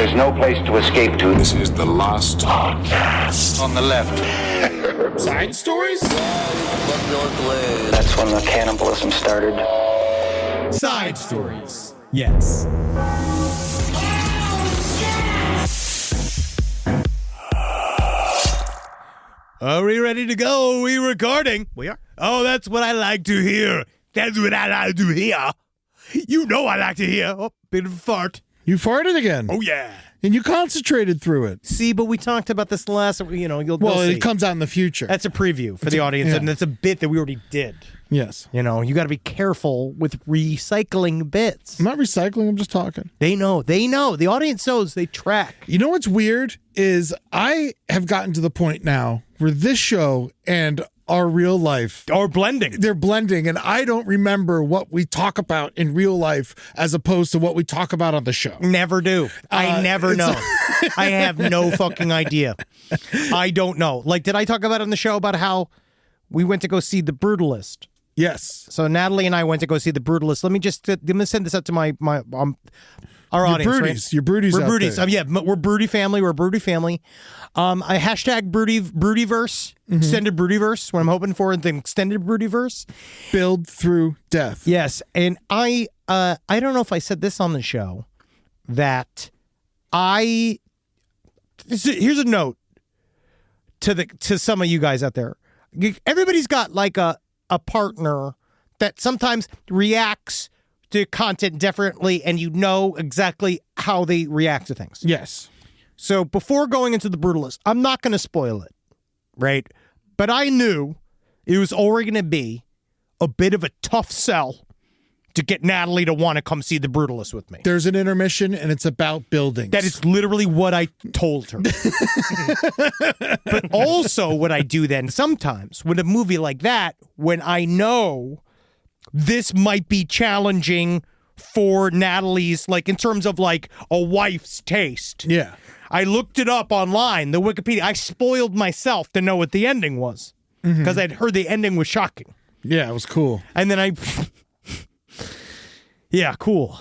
There's no place to escape to. This is the last podcast. On the left. Side stories? That's when the cannibalism started. Side stories. Yes. Are we ready to go? Are we recording? We are. Oh, that's what I like to hear. That's what I like to hear. You know I like to hear. Oh, bit of a fart. You farted again. Oh, yeah. And you concentrated through it. See, but we talked about this last, you'll see. It comes out in the future. That's a preview for the audience, and that's a bit that we already did. Yes. You know, you got to be careful with recycling bits. I'm not recycling, I'm just talking. They know. The audience knows. They track. You know what's weird is I have gotten to the point now where this show and our real life Or blending. they're blending, and I don't remember what we talk about in real life as opposed to what we talk about on the show. Never do. I never know. I have no fucking idea. I don't know. Like, did I talk about on the show about how we went to go see The Brutalist? Yes. So Natalie and I went to go see The Brutalist. Let me send this out to our audience. Broodies. Right? Your broodies We're out broodies. there. Yeah, we're broody family. We're a broody family. I hashtag broodyverse, extended broodyverse, what I'm hoping for, the extended broodyverse. Build through death. Yes, and I don't know if I said this on the show, that here's a note to some of you guys out there. Everybody's got like a partner that sometimes reacts to content differently, and you know exactly how they react to things. Yes. So before going into The Brutalist, I'm not going to spoil it, right? But I knew it was already going to be a bit of a tough sell to get Natalie to want to come see The Brutalist with me. There's an intermission, and it's about buildings. That is literally what I told her. But also what I do then sometimes with a movie like that, when I know this might be challenging for Natalie's, like in terms of like a wife's taste. Yeah. I looked it up online, the Wikipedia. I spoiled myself to know what the ending was because I'd heard the ending was shocking. Yeah, it was cool. And then yeah, cool.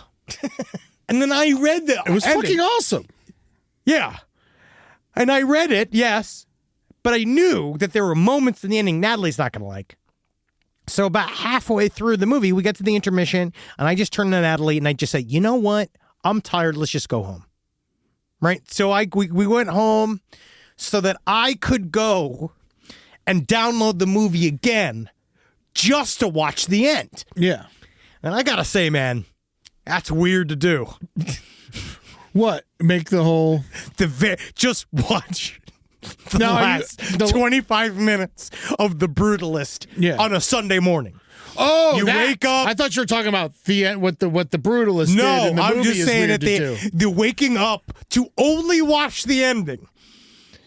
And then I read the It was ending. fucking awesome. Yeah. And I read it, yes, but I knew that there were moments in the ending Natalie's not going to like. So about halfway through the movie, we get to the intermission, and I just turned to Natalie, and I just said, you know what? I'm tired. Let's just go home. Right? So we went home so that I could go and download the movie again just to watch the end. Yeah. And I got to say, man, that's weird to do. What? Make the whole... Just watch the last 25 minutes of The Brutalist on a Sunday morning. Oh, you wake up. I thought you were talking about the end, what the Brutalist did. No, And the I'm movie just is saying weird that to do. the waking up to only watch the ending.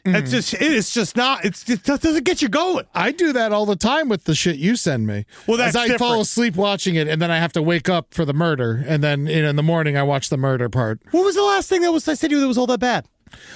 It's just not. It doesn't get you going. I do that all the time with the shit you send me. Well, that's As I fall different. asleep watching it, and then I have to wake up for the murder, and then in the morning I watch the murder part. What was the last thing I said to you that was all that bad?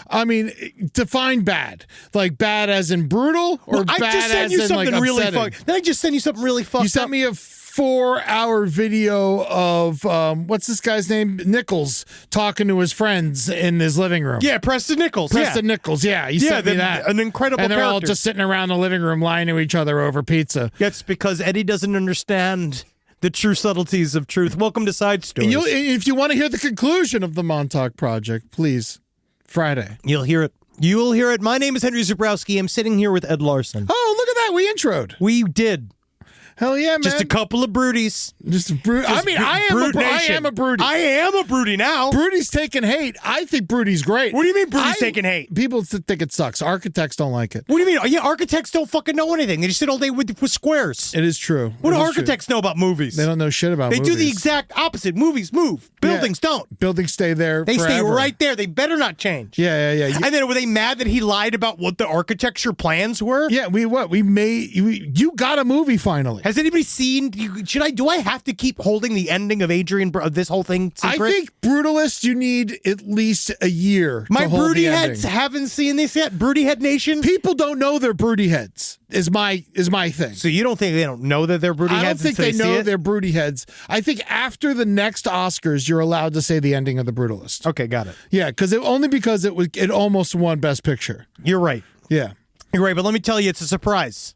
I mean, define bad. Like bad as in brutal, or I bad just sent as you in something like really upsetting? fucked. Then I just sent you something really fucked. You sent me a 4-hour video of what's this guy's name? Nichols talking to his friends in his living room. Yeah, Preston Nichols. Preston Nichols. Yeah, you sent me that. An incredible And they're all character. just sitting around the living room lying to each other over pizza. It's because Eddie doesn't understand the true subtleties of truth. Welcome to Side Stories. And if you want to hear the conclusion of the Montauk Project, please, Friday. You'll hear it. You will hear it. My name is Henry Zubrowski. I'm sitting here with Ed Larson. Oh, look at that. We introed. We did. Hell yeah, man. Just a couple of broodies. I am a broodie. I am a broodie now. Broodie's taking hate. I think broodie's great. What do you mean broodie's taking hate? People think it sucks. Architects don't like it. What do you mean? Yeah, architects don't fucking know anything. They just sit all day with squares. It is true. What do architects know about movies? They don't know shit about movies. They do the exact opposite. Movies move. Buildings don't. Buildings stay there They stay forever. right there. They better not change. Yeah. And then were they mad that he lied about what the architecture plans were? Yeah, you got a movie finally. Has anybody seen? Do I have to keep holding the ending of Adrian of this whole thing secret? I think Brutalist, you need at least a year. My to hold broody the heads ending. haven't seen this yet. Broody head nation. People don't know they're broody heads. Is my thing. So you don't think they don't know that they're broody I don't heads? think until they know see it? they're broody heads. I think after the next Oscars, you're allowed to say the ending of The Brutalist. Okay, got it. Yeah, because it almost won Best Picture. You're right. Yeah. You're right. But let me tell you, it's a surprise.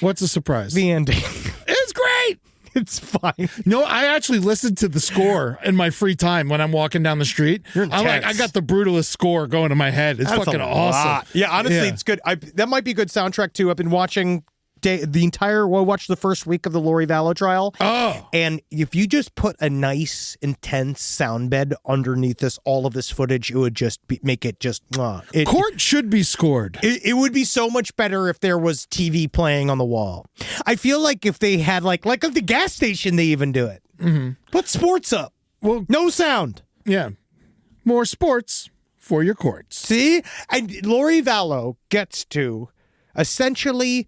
What's a surprise? The ending. It's great. It's fine. No, I actually listened to the score in my free time when I'm walking down the street. You're I'm like, intense. I got the Brutalist score going in my head. It's That's fucking a awesome. lot. Yeah, honestly, it's good. That might be a good soundtrack too. I've been watching I watched the first week of the Lori Vallow trial. Oh. And if you just put a nice, intense sound bed underneath all of this footage, it would just make it just. Court should be scored. It would be so much better if there was TV playing on the wall. I feel like if they had like at the gas station, they even do it. Mm-hmm. Put sports up. Well, No sound. yeah. More sports for your courts. See? And Lori Vallow gets to essentially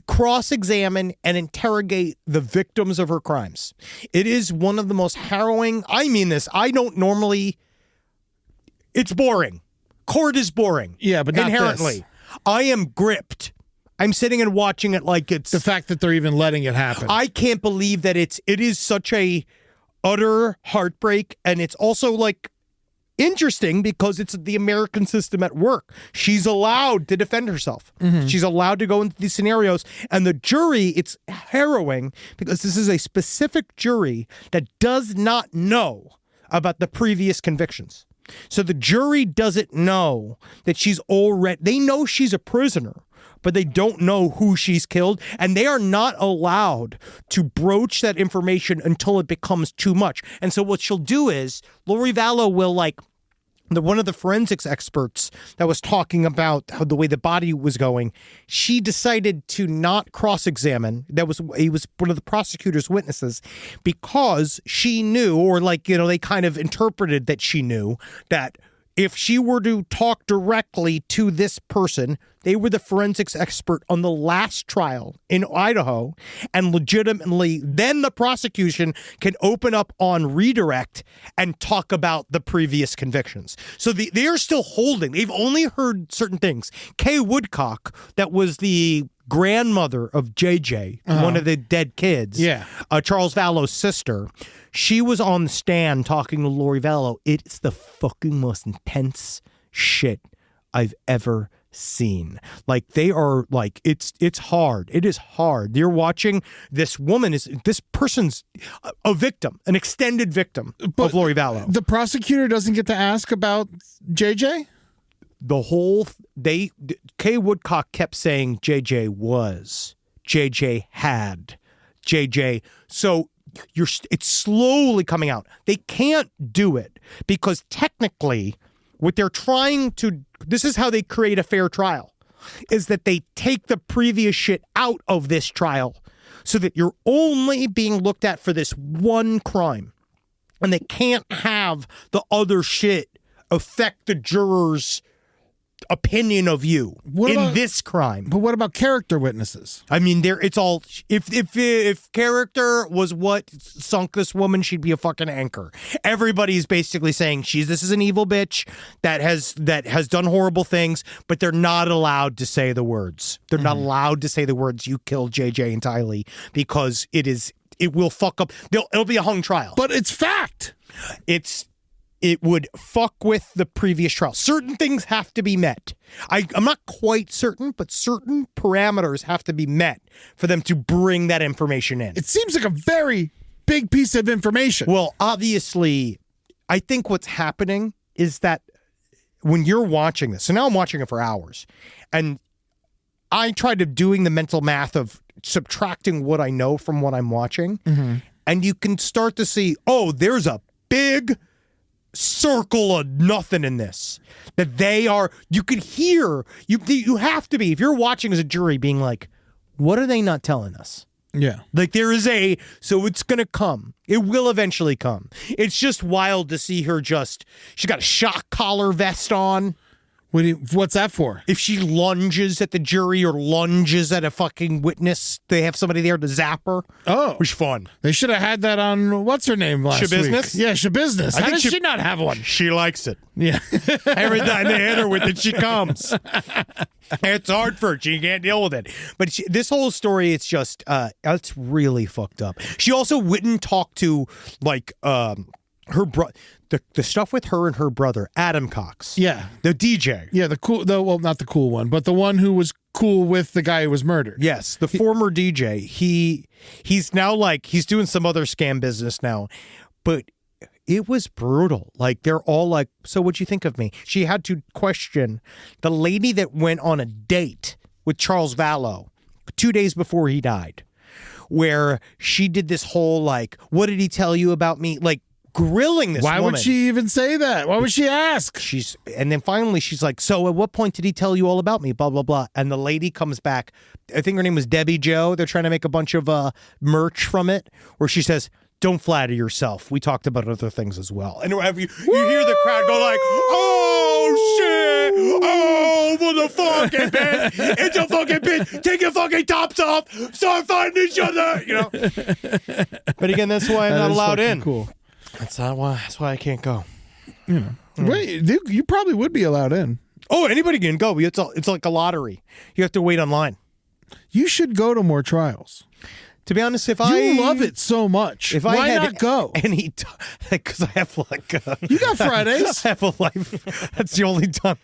cross-examine and interrogate the victims of her crimes. It is one of the most harrowing. I mean this. I don't normally. It's boring. Court is boring. Yeah, but not inherently. this. I am gripped. I'm sitting and watching it like it's The fact that they're even letting it happen. I can't believe that it is such a utter heartbreak, and it's also like interesting because it's the American system at work. She's allowed to defend herself. Mm-hmm. She's allowed to go into these scenarios, and the jury, it's harrowing because this is a specific jury that does not know about the previous convictions. So the jury doesn't know that they know she's a prisoner, but they don't know who she's killed, and they are not allowed to broach that information until it becomes too much. And so what she'll do is Lori Vallow will one of the forensics experts that was talking about how the way the body was going, she decided to not cross-examine. He was one of the prosecutor's witnesses because she knew, or they kind of interpreted that she knew that if she were to talk directly to this person, they were the forensics expert on the last trial in Idaho, and legitimately, then the prosecution can open up on redirect and talk about the previous convictions. So they are still holding. They've only heard certain things. Kay Woodcock, that was the grandmother of JJ, one of the dead kids, Charles Vallow's sister, she was on the stand talking to Lori Vallow. It's the fucking most intense shit I've ever seen. Like, they are like, it's hard. It is hard. You're watching this person's a victim, an extended victim of Lori Vallow. The prosecutor doesn't get to ask about JJ? Kay Woodcock kept saying JJ was, JJ had, JJ. So it's slowly coming out. They can't do it because technically what they're trying to, this is how they create a fair trial, is that they take the previous shit out of this trial so that you're only being looked at for this one crime. And they can't have the other shit affect the jurors' opinion of you this crime. But what about character witnesses? I mean, it's all if character was what sunk this woman, she'd be a fucking anchor. Everybody's basically saying this is an evil bitch that has done horrible things, but they're not allowed to say the words. They're not allowed to say the words "you killed JJ and Tylee" because it will fuck up. It'll be a hung trial. But it's fact. It would fuck with the previous trial. Certain things have to be met. I'm not quite certain, but certain parameters have to be met for them to bring that information in. It seems like a very big piece of information. Well, obviously, I think what's happening is that when you're watching this, so now I'm watching it for hours, and I tried doing the mental math of subtracting what I know from what I'm watching, and you can start to see, there's a big circle of nothing in this that you could hear, you have to be, if you're watching as a jury, being like, what are they not telling us? Yeah. Like, so it's gonna come, it will eventually come. It's just wild to see her she's got a shock collar vest on. What's that for? If she lunges at the jury or lunges at a fucking witness, they have somebody there to zap her. Oh. Which fun. They should have had that on, what's her name last week? Shabusiness? Yeah, Shabusiness. How think does she not have one? She likes it. Yeah. Every time they hit her with it, she comes. It's hard for her. She can't deal with it. But this whole story, it's just, it's really fucked up. She also wouldn't talk to, like, her brother. The stuff with her and her brother, Adam Cox. Yeah. The DJ. Yeah, well, not the cool one, but the one who was cool with the guy who was murdered. Yes, the former DJ. He's now like, he's doing some other scam business now. But it was brutal. Like, they're all like, so what'd you think of me? She had to question the lady that went on a date with Charles Vallow 2 days before he died, where she did this whole, like, what did he tell you about me? Like, grilling this Why woman. would she even say that? Why would she ask? And then finally she's like, so at what point did he tell you all about me? Blah, blah, blah. And the lady comes back. I think her name was Debbie Joe. They're trying to make a bunch of merch from it, where she says, don't flatter yourself. We talked about other things as well. And you hear the crowd go like, oh, shit. Oh, motherfucking bitch. It's a fucking bitch. Take your fucking tops off. Start fighting each other. You know? But again, that's why I'm not allowed in. Cool. That's why I can't go. Wait, you probably would be allowed in. Oh, anybody can go. It's like a lottery. You have to wait online. You should go to more trials. To be honest, if You love it so much. Why not go? Because I have like you got Fridays. I have a life. That's the only time.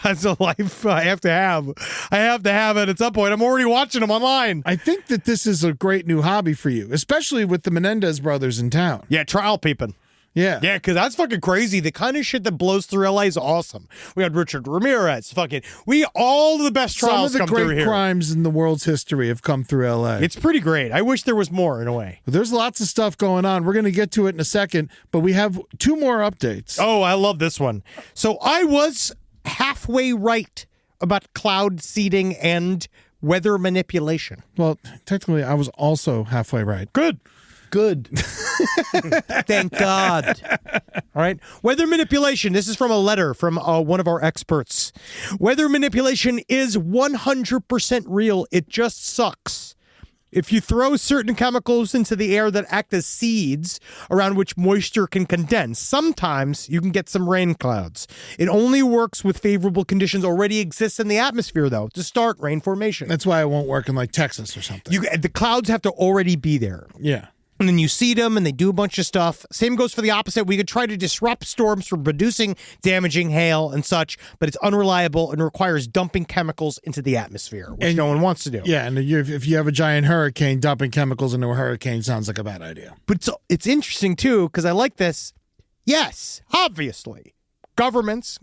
That's a life I have to have. I have to have it at some point. I'm already watching them online. I think that this is a great new hobby for you, especially with the Menendez brothers in town. Yeah, trial peeping. Yeah. Yeah, because that's fucking crazy. The kind of shit that blows through LA is awesome. We had Richard Ramirez. All the best trials Some come of the through great here. crimes in the world's history have come through LA. It's pretty great. I wish there was more in a way. There's lots of stuff going on. We're going to get to it in a second, but we have 2 more updates. Oh, I love this one. So I was halfway right about cloud seeding and weather manipulation. Well, technically, I was also halfway right. Good. Thank God. All right. Weather manipulation. This is from a letter from one of our experts. Weather manipulation is 100% real. It just sucks. If you throw certain chemicals into the air that act as seeds around which moisture can condense, sometimes you can get some rain clouds. It only works with favorable conditions already exist in the atmosphere, though, to start rain formation. That's why it won't work in like Texas or something. The clouds have to already be there. Yeah. And then you seed them and they do a bunch of stuff. Same goes for the opposite. We could try to disrupt storms from producing damaging hail and such, but it's unreliable and requires dumping chemicals into the atmosphere, which no one wants to do. Yeah, and if you have a giant hurricane, dumping chemicals into a hurricane sounds like a bad idea. But it's interesting, too, because I like this. Yes, obviously. Governments,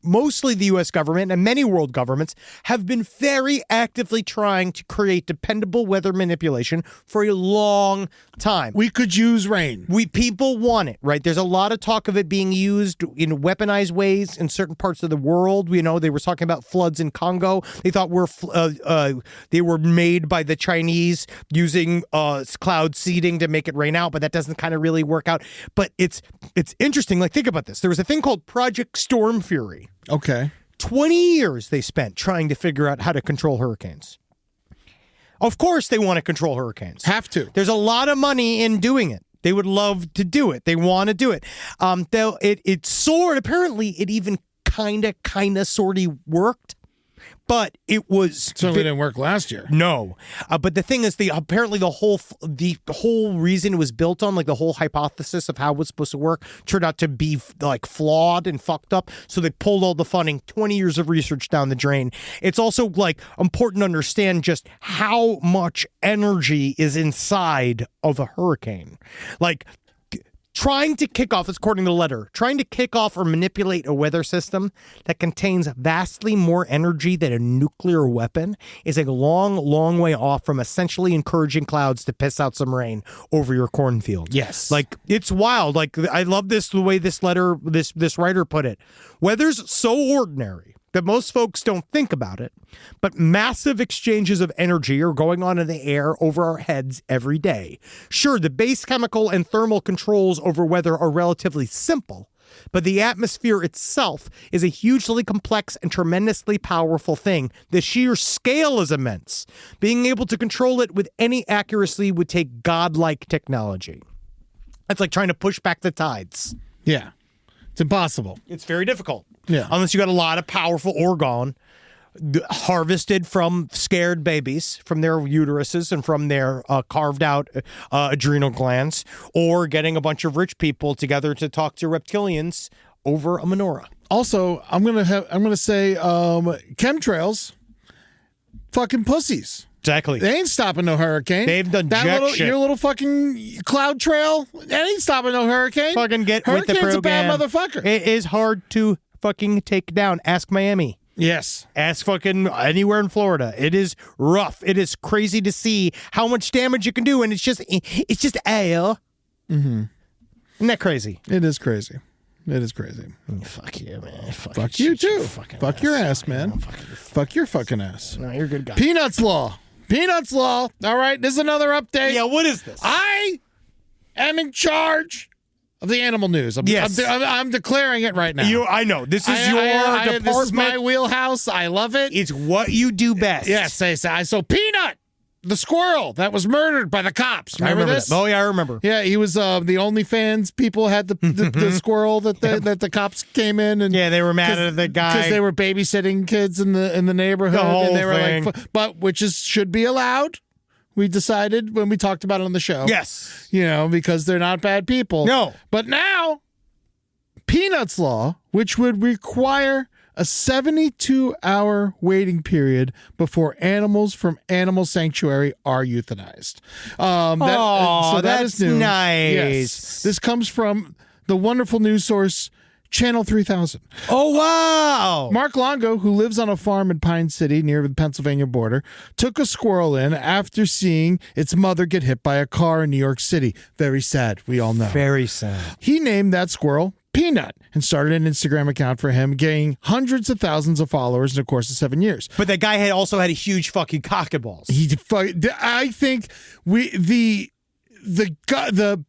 mostly the U.S. government and many world governments, have been very actively trying to create dependable weather manipulation for a long time. We could use rain. People want it, right? There's a lot of talk of it being used in weaponized ways in certain parts of the world. They were talking about floods in Congo. They thought they were made by the Chinese using cloud seeding to make it rain out, but that doesn't kind of really work out. But it's interesting. Like, think about this. There was a thing called Project Storm Fury. Okay. 20 years they spent trying to figure out how to control hurricanes. Of course they want to control hurricanes. Have to. There's a lot of money in doing it. They would love to do it. They want to do it. Though it sort, apparently it even kind of sort of worked. But it was certainly didn't work last year. No, but the thing is, apparently the whole reason it was built on, like the whole hypothesis of how it was supposed to work, turned out to be like flawed and fucked up. So they pulled all the funding. 20 years of research down the drain. It's also like important to understand just how much energy is inside of a hurricane. Like, trying to kick off, according to the letter, trying to kick off or manipulate a weather system that contains vastly more energy than a nuclear weapon is a long, long way off from essentially encouraging clouds to piss out some rain over your cornfield. Yes. Like, it's wild. Like, I love the way this writer put it. Weather's so ordinary that most folks don't think about it, but massive exchanges of energy are going on in the air over our heads every day. Sure, the base chemical and thermal controls over weather are relatively simple, but the atmosphere itself is a hugely complex and tremendously powerful thing. The sheer scale is immense. Being able to control it with any accuracy would take godlike technology. It's like trying to push back the tides. Yeah. It's impossible. It's very difficult. Yeah. Unless you got a lot of powerful orgone harvested from scared babies, from their uteruses and from their carved out adrenal glands, or getting a bunch of rich people together to talk to reptilians over a menorah. Also, I'm gonna say chemtrails, fucking pussies. Exactly. They ain't stopping no hurricane. They've done jack shit. Your little fucking cloud trail, that ain't stopping no hurricane. Fucking get with the Hurricane's program. a bad motherfucker. It is hard to fucking take down. Ask Miami. Yes. Ask fucking anywhere in Florida. It is rough. It is crazy to see how much damage you can do, and it's just air. Mm-hmm. Isn't that crazy? It is crazy. It is crazy. Fuck you, man. Fuck you too. Fuck your ass, man. Fuck your fucking ass. No, you're a good guy. Peanuts law. Peanuts law. All right, this is another update. Yeah, what is this? I am in charge of the animal news. I'm declaring it right now. I know. This is your department. This is my wheelhouse. I love it. It's what you do best. Yes, they say. So Peanut, the squirrel that was murdered by the cops. Remember this? That. Oh, yeah, I remember. Yeah, he was the OnlyFans people had the squirrel that the cops came in and yeah, they were mad at the guy because they were babysitting kids in the neighborhood. The whole and they were thing. like, but which should be allowed. We decided when we talked about it on the show. Yes. Because they're not bad people. No. But now, Peanuts law, which would require a 72-hour waiting period before animals from animal sanctuary are euthanized. That is new. Nice. Yes. This comes from the wonderful news source Channel 3000. Oh, wow. Mark Longo, who lives on a farm in Pine City near the Pennsylvania border, took a squirrel in after seeing its mother get hit by a car in New York City. Very sad, we all know. Very sad. He named that squirrel Peanut and started an Instagram account for him, gaining hundreds of thousands of followers in the course of 7 years. But that guy had also had a huge fucking cock and balls. I think the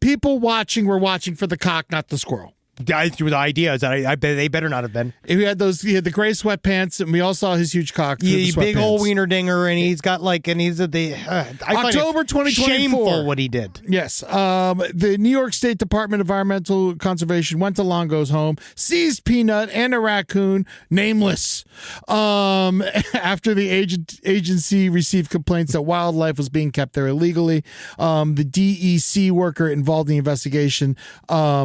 people watching were watching for the cock, not the squirrel. The idea is that I bet they better not have been. He had the gray sweatpants, and we all saw his huge cock. Through the big sweatpants. old wiener dinger, and he's got I October 2024. Shameful what he did. Yes. The New York State Department of Environmental Conservation went to Longo's home, seized Peanut and a raccoon, nameless, after the agency received complaints that wildlife was being kept there illegally. The DEC worker involved in the investigation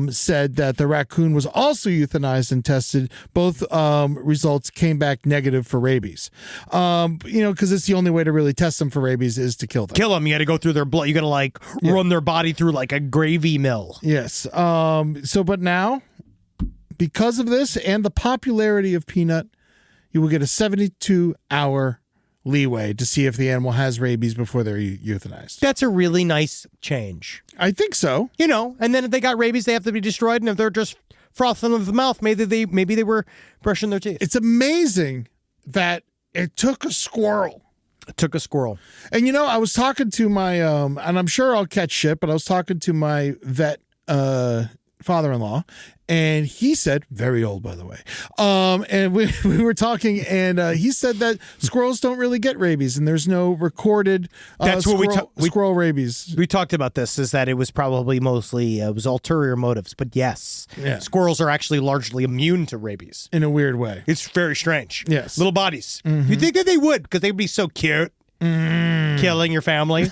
said that the raccoon was also euthanized and tested. Both results came back negative for rabies. Because it's the only way to really test them for rabies is to kill them. Kill them. You got to go through their blood. You got to run their body through like a gravy mill. Yes. But now, because of this and the popularity of Peanut, you will get a 72-hour leeway to see if the animal has rabies before they're euthanized. That's a really nice change. I think so. And then if they got rabies, they have to be destroyed. And if they're just frothing with the mouth, maybe they were brushing their teeth. It's amazing that it took a squirrel. It took a squirrel. And I was talking to my and I'm sure I'll catch shit, but I was talking to my vet father-in-law, and he said, very old by the way, and we were talking, and he said that squirrels don't really get rabies, and there's no recorded That's what squirrel rabies. We talked about this, is that it was probably mostly it was ulterior motives, but yes, squirrels are actually largely immune to rabies In a weird way. It's very strange. Yes. Little bodies. You'd think that they would, because they'd be so cute. Killing your family.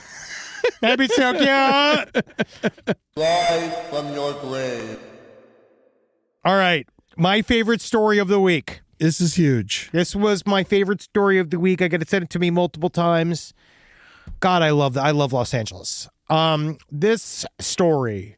That'd be so cute. Rise from your grave. All right. My favorite story of the week. This is huge. This was my favorite story of the week. I got it sent it to me multiple times. God, I love Los Angeles. This story.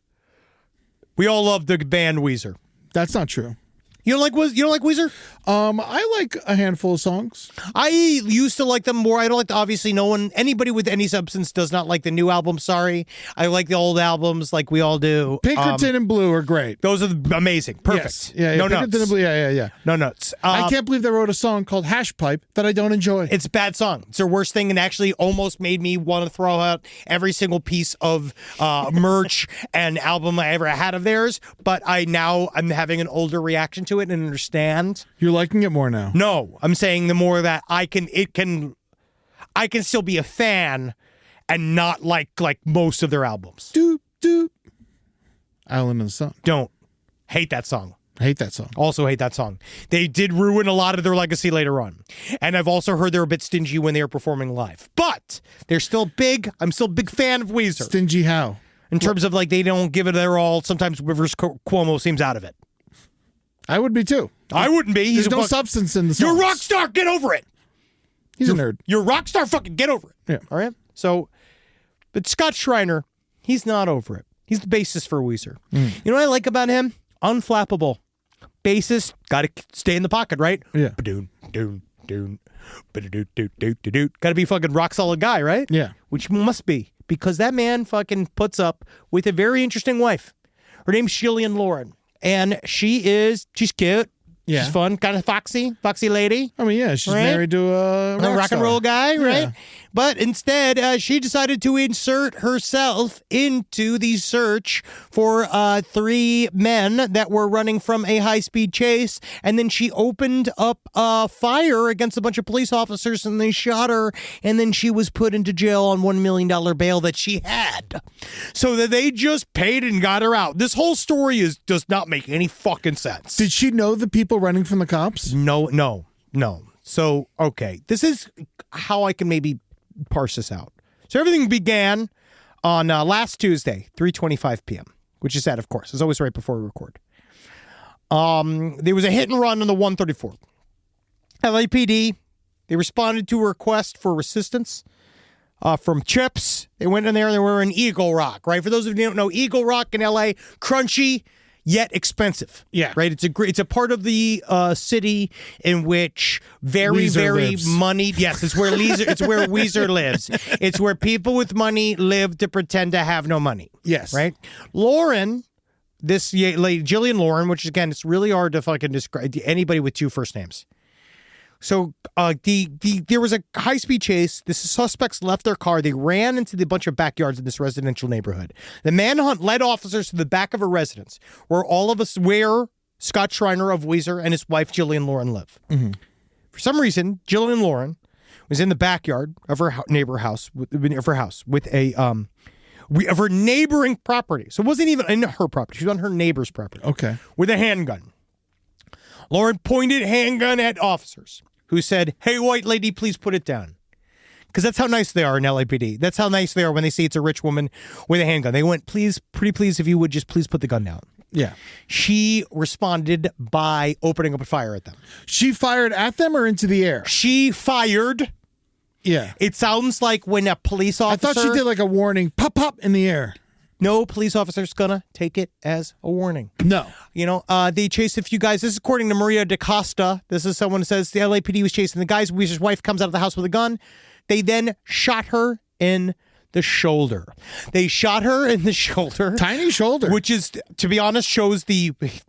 We all love the band Weezer. That's not true. You don't like Weezer? I like a handful of songs. I used to like them more. I don't like obviously anybody with any substance does not like the new album. Sorry. I like the old albums like we all do. Pinkerton and Blue are great. Those are amazing. Perfect. Yes. Yeah, No Pinkerton nuts. and Blue. Yeah. No nuts. I can't believe they wrote a song called Hash Pipe that I don't enjoy. It's a bad song. It's their worst thing and actually almost made me want to throw out every single piece of merch and album I ever had of theirs. But I'm having an older reaction to it and understand. You're liking it more now. No, I'm saying the more that I can still be a fan and not like most of their albums. Doop, doop. Island in the Sun. Don't hate that song. Hate that song. Also hate that song. They did ruin a lot of their legacy later on. And I've also heard they're a bit stingy when they were performing live. But they're still big. I'm still a big fan of Weezer. Stingy how? In terms of they don't give it their all. Sometimes Rivers Cuomo seems out of it. I would be too. I wouldn't be. There's no substance in the songs. You're a rock star. Get over it. He's a nerd. You're a rock star. Fucking get over it. Yeah. All right? So, but Scott Schreiner, he's not over it. He's the bassist for Weezer. You know what I like about him? Unflappable. Bassist, got to stay in the pocket, right? Yeah. Ba-doon, doon, doon, ba-da-doo, doo, doo, doo, doo. Got to be a fucking rock solid guy, right? Yeah. Which must be, because that man fucking puts up with a very interesting wife. Her name's Jillian Lauren. And she's cute. Yeah. She's fun, kind of foxy lady. I mean, yeah, she's Right? married to a Rock and roll guy, right? Yeah. But instead, she decided to insert herself into the search for 3 men that were running from a high-speed chase, and then she opened up a fire against a bunch of police officers, and they shot her, and then she was put into jail on $1 million bail that she had. So that they just paid and got her out. This whole story does not make any fucking sense. Did she know the people running from the cops? No. So, okay, this is how I can maybe parse this out. So everything began on last Tuesday, 3:25 p.m., which is sad, of course. It's always right before we record. There was a hit and run on the 134th. LAPD, they responded to a request for assistance from Chips. They went in there and they were in Eagle Rock, right? For those of you who don't know, Eagle Rock in LA, crunchy, yet expensive. Yeah. Right? It's a part of the city in which very, Weezer very lives. moneyed. Yes, it's where Weezer lives. It's where people with money live to pretend to have no money. Yes. Right? Lauren, this lady, Jillian Lauren, which again, it's really hard to fucking describe anybody with 2 first names. So there was a high-speed chase. The suspects left their car. They ran into the bunch of backyards in this residential neighborhood. The manhunt led officers to the back of a residence where Scott Schreiner of Weezer and his wife Jillian Lauren live. Mm-hmm. For some reason, Jillian Lauren was in the backyard of her house with a of her neighboring property. So it wasn't even in her property. She was on her neighbor's property. Okay. With a handgun. Lauren pointed handgun at officers who said, "Hey, white lady, please put it down." Because that's how nice they are in LAPD. That's how nice they are when they see it's a rich woman with a handgun. They went, pretty please, if you would just please put the gun down. Yeah. She responded by opening up a fire at them. She fired at them or into the air? She fired. Yeah. It sounds like when a police officer... I thought she did like a warning, pop, pop in the air. No police officer's gonna take it as a warning. No. You know, they chased a few guys. This is according to Maria DaCosta. This is someone who says the LAPD was chasing the guys. Weezer's wife comes out of the house with a gun. They then shot her in the shoulder. They shot her in the shoulder. Tiny shoulder. Which is, to be honest,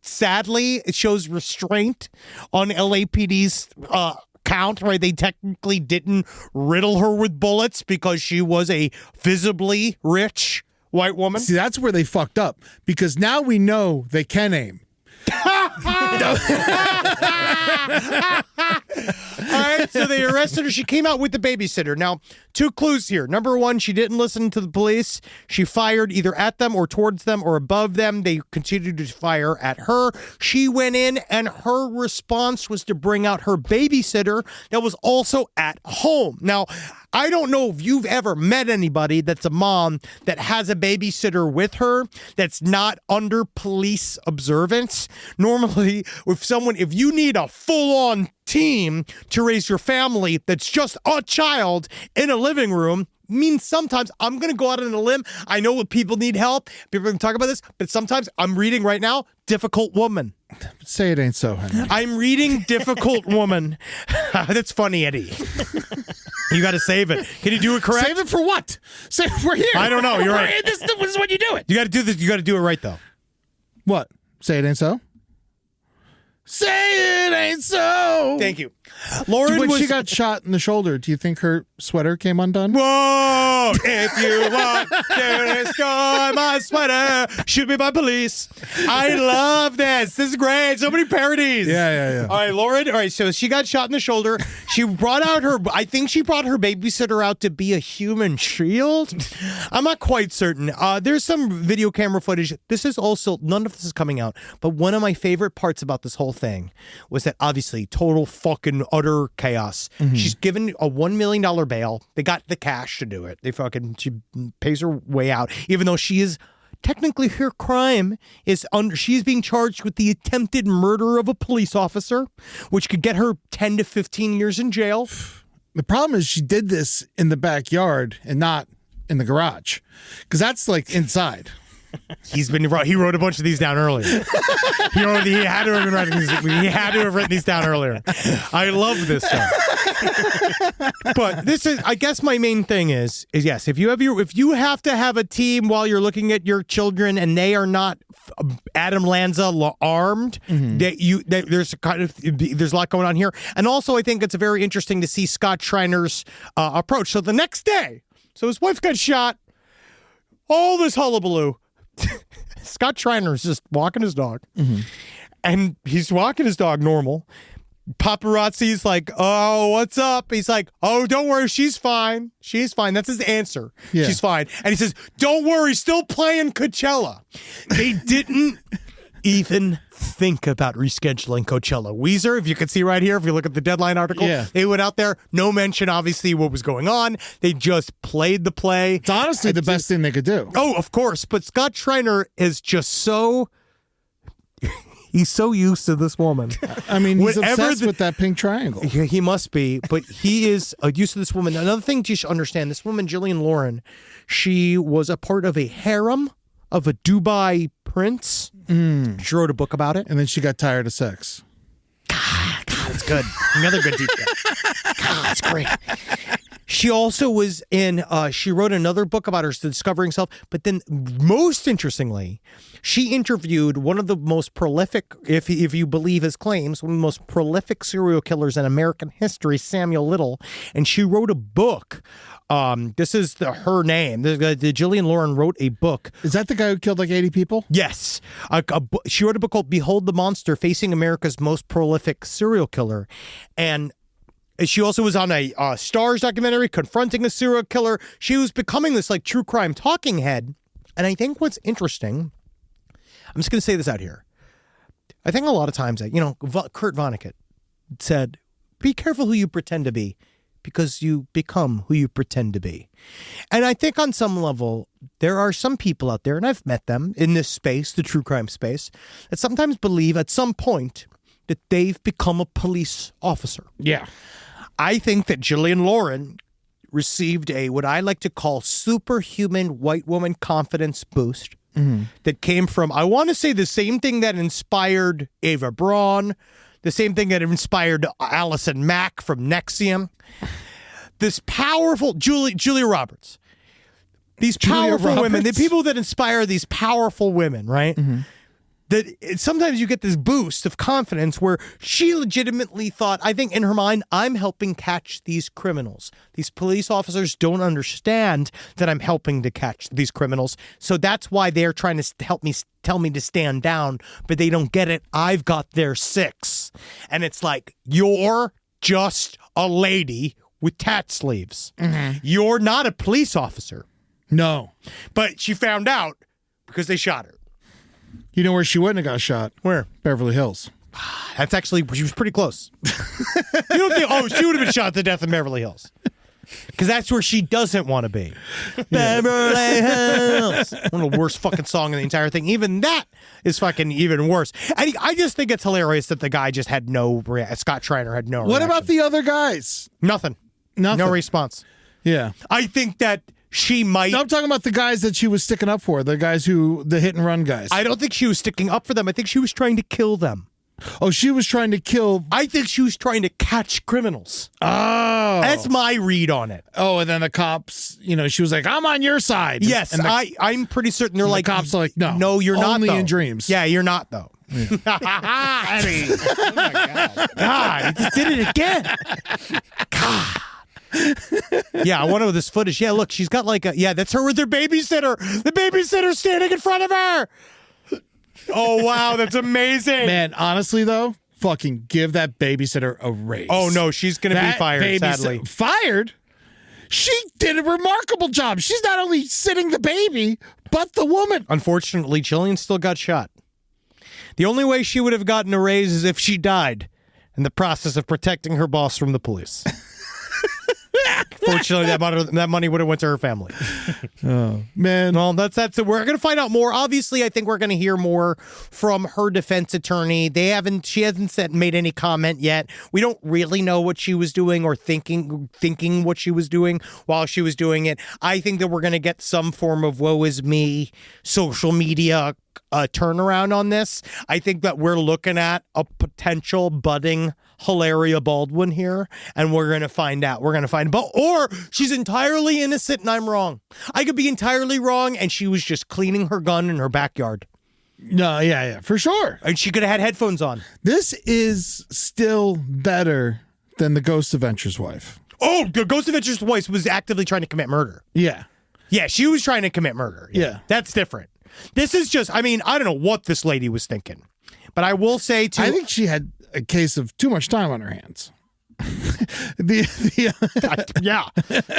sadly, it shows restraint on LAPD's count, right? They technically didn't riddle her with bullets because she was a visibly rich white woman. See, that's where they fucked up because now we know they can aim. All right, so they arrested her. She came out with the babysitter. Now, 2 clues here. Number 1, she didn't listen to the police. She fired either at them or towards them or above them. They continued to fire at her. She went in, and her response was to bring out her babysitter that was also at home. Now, I don't know if you've ever met anybody that's a mom that has a babysitter with her that's not under police observance. Normally, if you need a full-on team to raise your family that's just a child in a living room, means sometimes I'm going to go out on a limb. I know what people need help. People can talk about this, but sometimes I'm reading right now, difficult woman. Say it ain't so, Henry. I'm reading difficult woman. That's funny, Eddie. You got to save it. Can you do it correct? Save it for what? We're here. I don't know. You're right. This is when you do it. You got to do this. You got to do it right, though. What? Say it ain't so? Say it ain't so. Thank you. Lauren When was... she got shot in the shoulder, do you think her sweater came undone? Whoa! If you want to destroy my sweater, shoot me by police. I love this. This is great. So many parodies. Yeah. All right, Lauren. All right, so she got shot in the shoulder. She brought out her, I think she brought her babysitter out to be a human shield. I'm not quite certain. There's some video camera footage. This is also, none of this is coming out, but one of my favorite parts about this whole thing was that obviously total fucking utter chaos. She's given a $1 million bail. They got the cash to do it. She pays her way out, even though she is technically her crime is she's being charged with the attempted murder of a police officer, which could get her 10 to 15 years in jail. The problem is she did this in the backyard and not in the garage, because that's like inside. He wrote a bunch of these down earlier. He had to have been writing these. He had to have written these down earlier. I love this stuff. But this is, I guess, my main thing is yes. If you have to have a team while you're looking at your children and they are not Adam Lanza armed, there's a lot going on here. And also, I think it's very interesting to see Scott Schreiner's approach. So the next day, his wife got shot. All this hullabaloo. Scott Schreiner is just walking his dog, and he's walking his dog normal. Paparazzi's like, "Oh, what's up?" He's like, "Oh, don't worry, she's fine. She's fine." That's his answer. Yeah. She's fine. And he says, "Don't worry, still playing Coachella." They didn't even think about rescheduling Coachella. Weezer, if you can see right here, if you look at the Deadline article, they went out there, no mention, obviously, what was going on. They just played the play. It's honestly the best thing they could do. Oh, of course. But Scott Schreiner is just so... He's so used to this woman. I mean, he's obsessed with that pink triangle. He must be, but he is used to this woman. Another thing you should understand, this woman, Gillian Lauren, she was a part of a harem of a Dubai prince. She wrote a book about it. And then she got tired of sex. God, it's good. Another good deep cut. God, it's great. She also was in, she wrote another book about her discovering self, but then most interestingly, she interviewed one of the most prolific, if you believe his claims, one of the most prolific serial killers in American history, Samuel Little, and she wrote a book. This is her name. Gillian Lauren wrote a book. Is that the guy who killed like 80 people? Yes. She wrote a book called Behold the Monster, Facing America's Most Prolific Serial Killer. And she also was on a Stars documentary confronting a serial killer. She was becoming this like true crime talking head. And I think what's interesting, I'm just going to say this out here. I think a lot of times, Kurt Vonnegut said, be careful who you pretend to be, because you become who you pretend to be. And I think on some level, there are some people out there, and I've met them in this space, the true crime space, that sometimes believe at some point that they've become a police officer. Yeah. I think that Gillian Lauren received what I like to call superhuman white woman confidence boost that came from, I want to say, the same thing that inspired Ava Braun, the same thing that inspired Allison Mack from NXIVM. This powerful Julia Roberts. These powerful women, the people that inspire these powerful women, right? That sometimes you get this boost of confidence where she legitimately thought, I think in her mind, I'm helping catch these criminals. These police officers don't understand that I'm helping to catch these criminals. So that's why they're trying to tell me to stand down, but they don't get it. I've got their six. And it's like, you're just a lady with tat sleeves. You're not a police officer. No. But she found out because they shot her. You know where she wouldn't have got shot? Where? Beverly Hills. That's actually, she was pretty close. You don't think, she would have been shot to death in Beverly Hills. Because that's where she doesn't want to be. Beverly Hills. One of the worst fucking song in the entire thing. Even that is fucking even worse. And I just think it's hilarious that the guy just had Scott Schreiner had no reaction. What about the other guys? Nothing. No response. Yeah. I think that she might. No, I'm talking about the guys that she was sticking up for, the hit and run guys. I don't think she was sticking up for them. I think she was trying to kill them. Oh, she was trying to kill. I think she was trying to catch criminals. Oh. That's my read on it. Oh, and then the cops, she was like, I'm on your side. Yes, and I'm pretty certain they're like, the cops are like, no. No, you're not, only though. in dreams. Yeah, you're not, though. Eddie. Oh my God. God, he just did it again. God. Yeah, I want to know this footage. Yeah, look, she's got that's her with her babysitter. The babysitter's standing in front of her. Oh, wow, that's amazing. Man, honestly, though, fucking give that babysitter a raise. Oh, no, she's going to be fired, sadly. Fired? She did a remarkable job. She's not only sitting the baby, but the woman. Unfortunately, Jillian still got shot. The only way she would have gotten a raise is if she died in the process of protecting her boss from the police. Fortunately, that money would have went to her family. Oh, man. Well, that's it. We're going to find out more. Obviously, I think we're going to hear more from her defense attorney. She hasn't made any comment yet. We don't really know what she was doing or thinking what she was doing while she was doing it. I think that we're going to get some form of woe is me social media turnaround on this. I think that we're looking at a potential budding Hilaria Baldwin here, and we're going to find out. Or she's entirely innocent and I'm wrong. I could be entirely wrong, and she was just cleaning her gun in her backyard. No, yeah, for sure. And she could have had headphones on. This is still better than the Ghost Adventure's wife. Oh, the Ghost Adventure's wife was actively trying to commit murder. Yeah. Yeah, she was trying to commit murder. Yeah. That's different. This is just, I don't know what this lady was thinking. But I will say, too. I think she had a case of too much time on her hands. Yeah. Is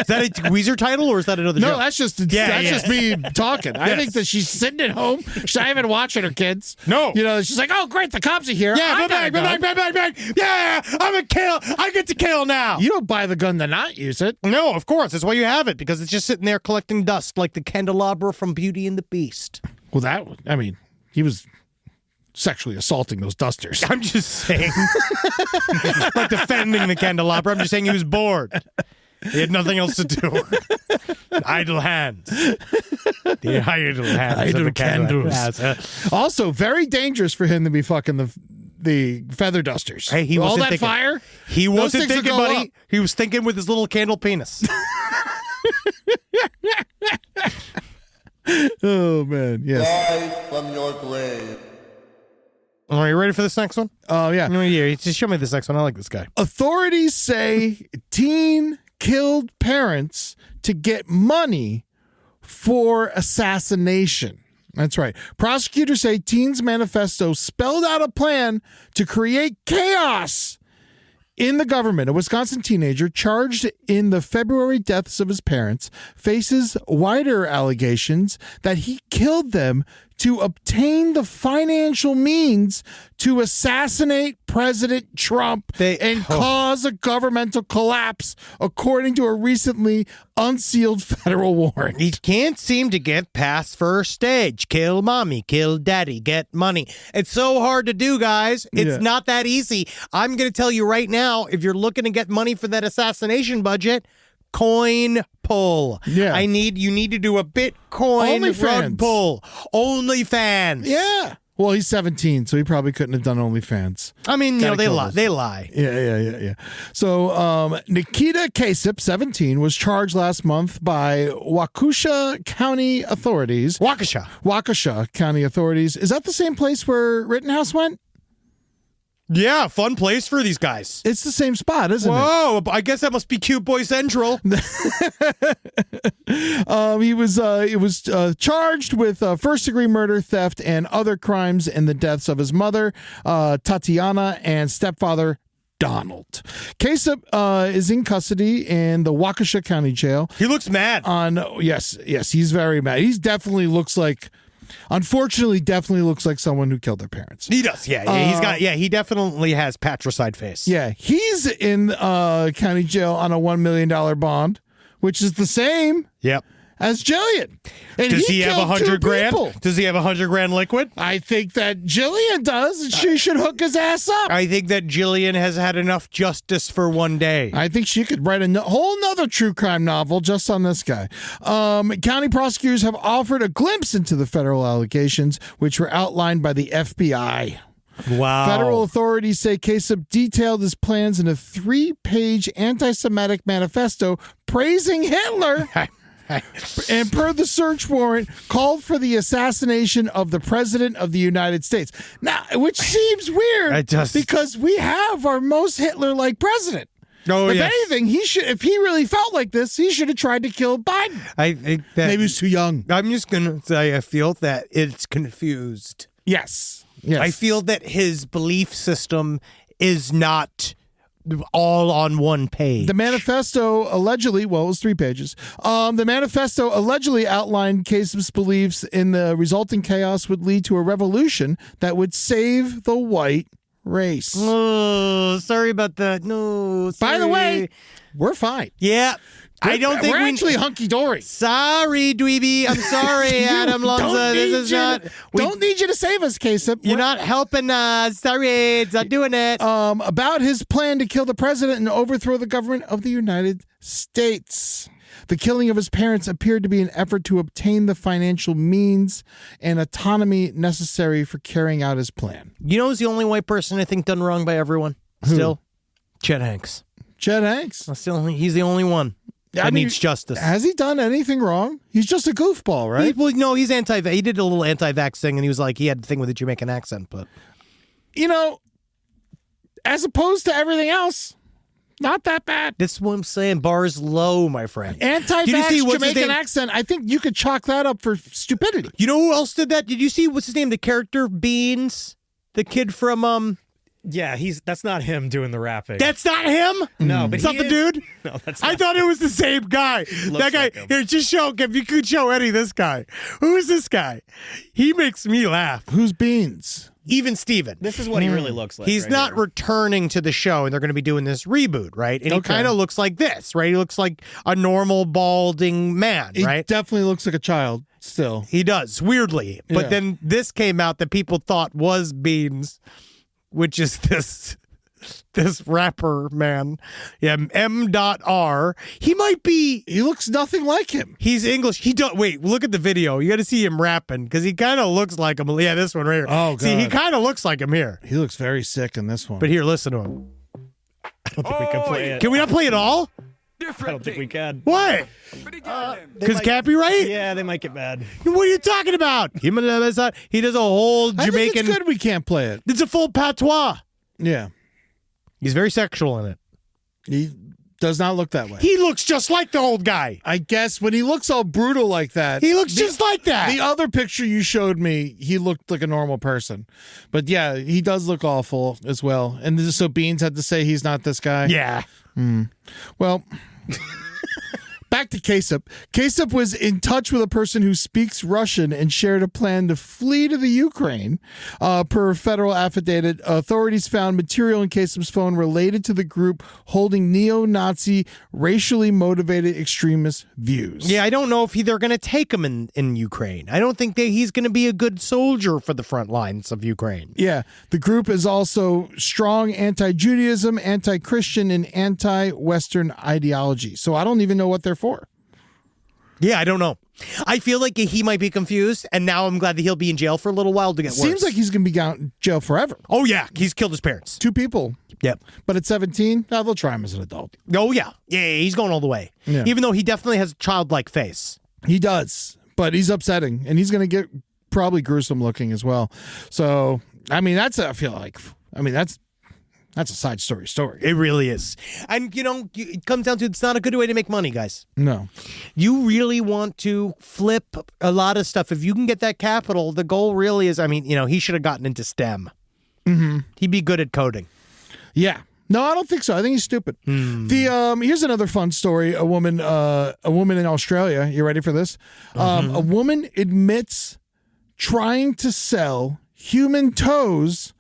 that a Weezer title or is that another No, joke? that's just me talking. I think that she's sitting at home. She's not even watching her kids. No. She's like, oh, great, the cops are here. Yeah, bang. Yeah, I'm a kill. I get to kill now. You don't buy the gun to not use it. No, of course. That's why you have it, because it's just sitting there collecting dust like the candelabra from Beauty and the Beast. Well, he was sexually assaulting those dusters. I'm just saying. Like defending the candelabra. I'm just saying he was bored. He had nothing else to do. Idle hands. The idle hands. Idle of the candles. Also, very dangerous for him to be fucking the feather dusters. Hey, he all wasn't that thinking. fire. He wasn't things will thinking, go buddy. up. He was thinking with his little candle penis. Oh man, yes. Rise from your grave. Are you ready for this next one? Oh yeah. No, yeah. Just show me this next one. I like this guy. Authorities say teen killed parents to get money for assassination. That's right. Prosecutors say teen's manifesto spelled out a plan to create chaos in the government. A Wisconsin teenager charged in the February deaths of his parents faces wider allegations that he killed them to obtain the financial means to assassinate President Trump and cause a governmental collapse, according to a recently unsealed federal warrant. He can't seem to get past first stage. Kill mommy, kill daddy, get money. It's so hard to do, guys. It's not that easy. I'm going to tell you right now, if you're looking to get money for that assassination budget, coin pull. Yeah. You need to do a Bitcoin rug pull. OnlyFans. Yeah. Well, he's 17, so he probably couldn't have done OnlyFans. I mean, they lie. They lie. Yeah. So, Nikita Kasip, 17, was charged last month by Waukesha County authorities. Waukesha County authorities. Is that the same place where Rittenhouse went? Yeah, fun place for these guys. It's the same spot, isn't it? Whoa, I guess that must be Cute Boy Central. He was charged with first-degree murder, theft, and other crimes in the deaths of his mother, Tatiana, and stepfather, Donald. Kasip is in custody in the Waukesha County Jail. He looks mad. Yes, he's very mad. He definitely looks like someone who killed their parents. He does, he definitely has patricide face. Yeah, he's in county jail on a $1 million bond, which is the same as Jillian. And Does he have killed 100 two grand? people. Does he have 100 grand liquid? I think that Jillian does, and she should hook his ass up. I think that Jillian has had enough justice for one day. I think she could write a whole nother true crime novel just on this guy. County prosecutors have offered a glimpse into the federal allegations, which were outlined by the FBI. Wow. Federal authorities say Kasich detailed his plans in a 3-page anti-Semitic manifesto praising Hitler. And per the search warrant, called for the assassination of the President of the United States. Now, which seems weird because we have our most Hitler-like president. Oh, if yes. anything, he should. If he really felt like this, he should have tried to kill Biden. I think that Maybe he was too young. I'm just going to say I feel that it's confused. Yes. I feel that his belief system is not all on one page. The manifesto allegedly, well, it was 3 pages. The manifesto allegedly outlined Kasich's beliefs in the resulting chaos would lead to a revolution that would save the white race. Oh, sorry about that. No. By the sorry. way, we're fine. Yeah. I don't think we're actually hunky dory. Sorry, Dweeby. I'm sorry, Adam Lanza. This is not. Don't need you to save us, Kasich. You're not helping us. Sorry, it's not doing it. About his plan to kill the president and overthrow the government of the United States. The killing of his parents appeared to be an effort to obtain the financial means and autonomy necessary for carrying out his plan. You know who's the only white person I think done wrong by everyone? Still? Chet Hanks. Chet Hanks? He's the only one. That needs justice. Has he done anything wrong? He's just a goofball, right? He's anti-vax. He did a little anti-vax thing, and he was like, he had the thing with the Jamaican accent, but... You know, as opposed to everything else, not that bad. That's what I'm saying. Bar's low, my friend. Anti-vax Jamaican accent, I think you could chalk that up for stupidity. You know who else did that? Did you see, what's his name? The character Beans? The kid from, Yeah, that's not him doing the rapping. That's not him? No, but it's not the dude? No, that's not. I thought it was the same guy. That guy, like him. here, just show, if you could show Eddie this guy. Who is this guy? He makes me laugh. Who's Beans? Even Steven. This is what he really looks like. He's right not here. returning to the show, and they're going to be doing this reboot, right? And he Okay. kind of looks like this, right? He looks like a normal balding man, He right? definitely looks like a child still. He does, weirdly. But Yeah. then this came out that people thought was Beans, which is this rapper man. Yeah, M.R. He might be. He looks nothing like him. He's English. Wait, look at the video. You got to see him rapping because he kind of looks like him. Yeah, this one right here. Oh, See, he God. kind of looks like him here. He looks very sick in this one. But here, listen to him. I don't think we can play it. Can we not play it all? I don't think we can. Why? Because copyright? Yeah, they might get mad. What are you talking about? He does a whole I Jamaican. think it's good we can't play it. It's a full patois. Yeah. He's very sexual in it. He does not look that way. He looks just like the old guy. I guess when he looks all brutal like that. He looks just like that. The other picture you showed me, he looked like a normal person. But yeah, he does look awful as well. And so Beans had to say he's not this guy. Yeah. Well, back to Kasich. Kasich was in touch with a person who speaks Russian and shared a plan to flee to the Ukraine. Per a federal affidavit, authorities found material in Kasich's phone related to the group holding neo-Nazi, racially motivated extremist views. Yeah, I don't know if they're going to take him in Ukraine. I don't think that he's going to be a good soldier for the front lines of Ukraine. Yeah, the group is also strong anti-Judaism, anti-Christian, and anti-Western ideology. So I don't even know what they're for. Yeah, I don't know. I feel like he might be confused, and now I'm glad that he'll be in jail for a little while to get worse. Seems like he's going to be out in jail forever. Oh, yeah. He's killed his parents. 2 people. Yep. But at 17, they'll try him as an adult. Oh, yeah. Yeah, he's going all the way. Yeah. Even though he definitely has a childlike face. He does, but he's upsetting, and he's going to get probably gruesome looking as well. So, I mean, that's a side story. It really is. And, it comes down to it's not a good way to make money, guys. No. You really want to flip a lot of stuff. If you can get that capital, the goal really is, he should have gotten into STEM. Mm-hmm. He'd be good at coding. Yeah. No, I don't think so. I think he's stupid. Here's another fun story. A woman in Australia. You ready for this? A woman admits trying to sell human toes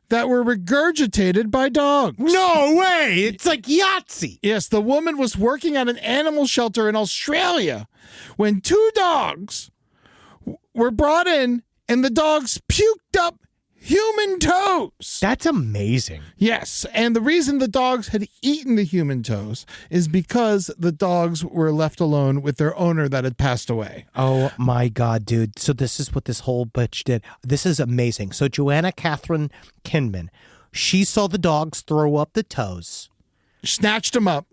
that were regurgitated by dogs. No way! It's like Yahtzee. Yes, the woman was working at an animal shelter in Australia when 2 dogs were brought in and the dogs puked up human toes. That's amazing. Yes, and the reason the dogs had eaten the human toes is because the dogs were left alone with their owner that had passed away. Oh my God, dude. So this is what this whole bitch did. This is amazing. So Joanna Catherine Kinman, she saw the dogs throw up the toes. Snatched them up.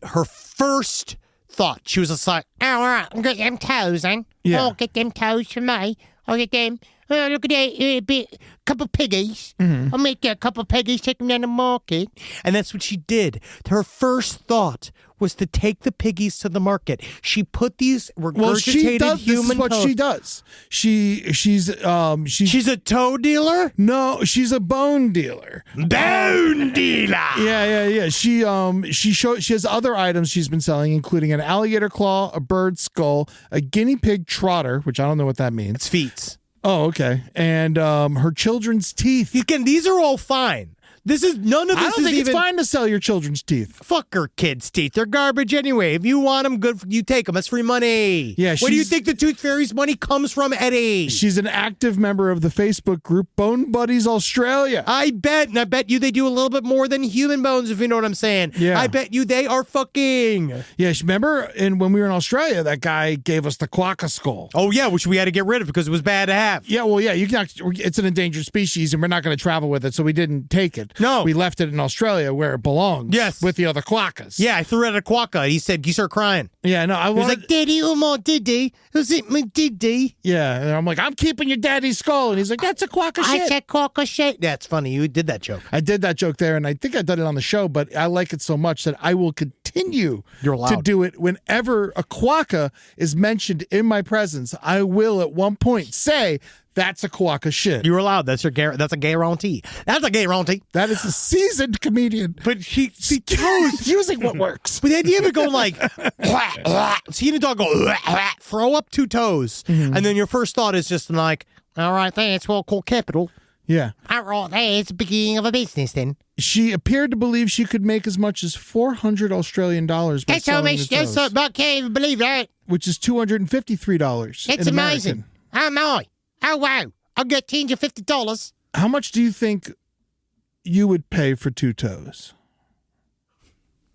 Her first thought, she was just like, oh, all right, I'll get them toes then. Yeah. I'll get them toes for me. I'll get them. Look at that, couple piggies. I'll make a couple piggies, take them down the market. And that's what she did. Her first thought was to take the piggies to the market. She put these regurgitated human This is what toes. she does. She's She's a toe dealer? no, she's a bone dealer. Bone dealer. Yeah. She has other items she's been selling, including an alligator claw, a bird skull, a guinea pig trotter, which I don't know what that means. It's feet. Oh, okay. And her children's teeth. Again, these are all fine. None of this I don't is think even. it's fine to sell your children's teeth. Fuck her kids' teeth. They're garbage anyway. If you want them, good. You take them. That's free money. Yeah, Where do you she's- think the Tooth Fairy's money comes from, Eddie? She's an active member of the Facebook group Bone Buddies Australia. I bet, and I bet you they do a little bit more than human bones, if you know what I'm saying. Yeah. I bet you they are fucking. Yeah, remember when we were in Australia, that guy gave us the quokka skull. Oh yeah, which we had to get rid of because it was bad to have. Yeah, well, yeah, you can. It's an endangered species, and we're not going to travel with it, so we didn't take it. No. We left it in Australia where it belongs. Yes. With the other quokkas. Yeah, I threw it at a quokka. He said, "You start crying." Yeah, no, I He was wanted. like, "Daddy, my diddy, who's it, my diddy?" Yeah, and I'm like, I'm keeping your daddy's skull, and he's like, that's a quokka I shit. said quokka shit. That's funny. You did that joke. I did that joke there, and I think I did it on the show, but I like it so much that I will continue You're allowed. to do it whenever a quokka is mentioned in my presence. I will at one point say, that's a quokka shit. You're allowed. That's a guarantee. That's a guarantee. That is a seasoned comedian. But she chose using what works. But the idea of it going like, seeing a dog go, throw up 2 toes, and then your first thought is just like, all right, that's what called capital. Yeah. All right, that's the beginning of a business then. She appeared to believe she could make as much as $400 Australian by That's how selling much. the toes, I can't even believe that. which is $253 That's in amazing. American. Oh my. Oh wow. I'll get $250. How much do you think you would pay for 2 toes?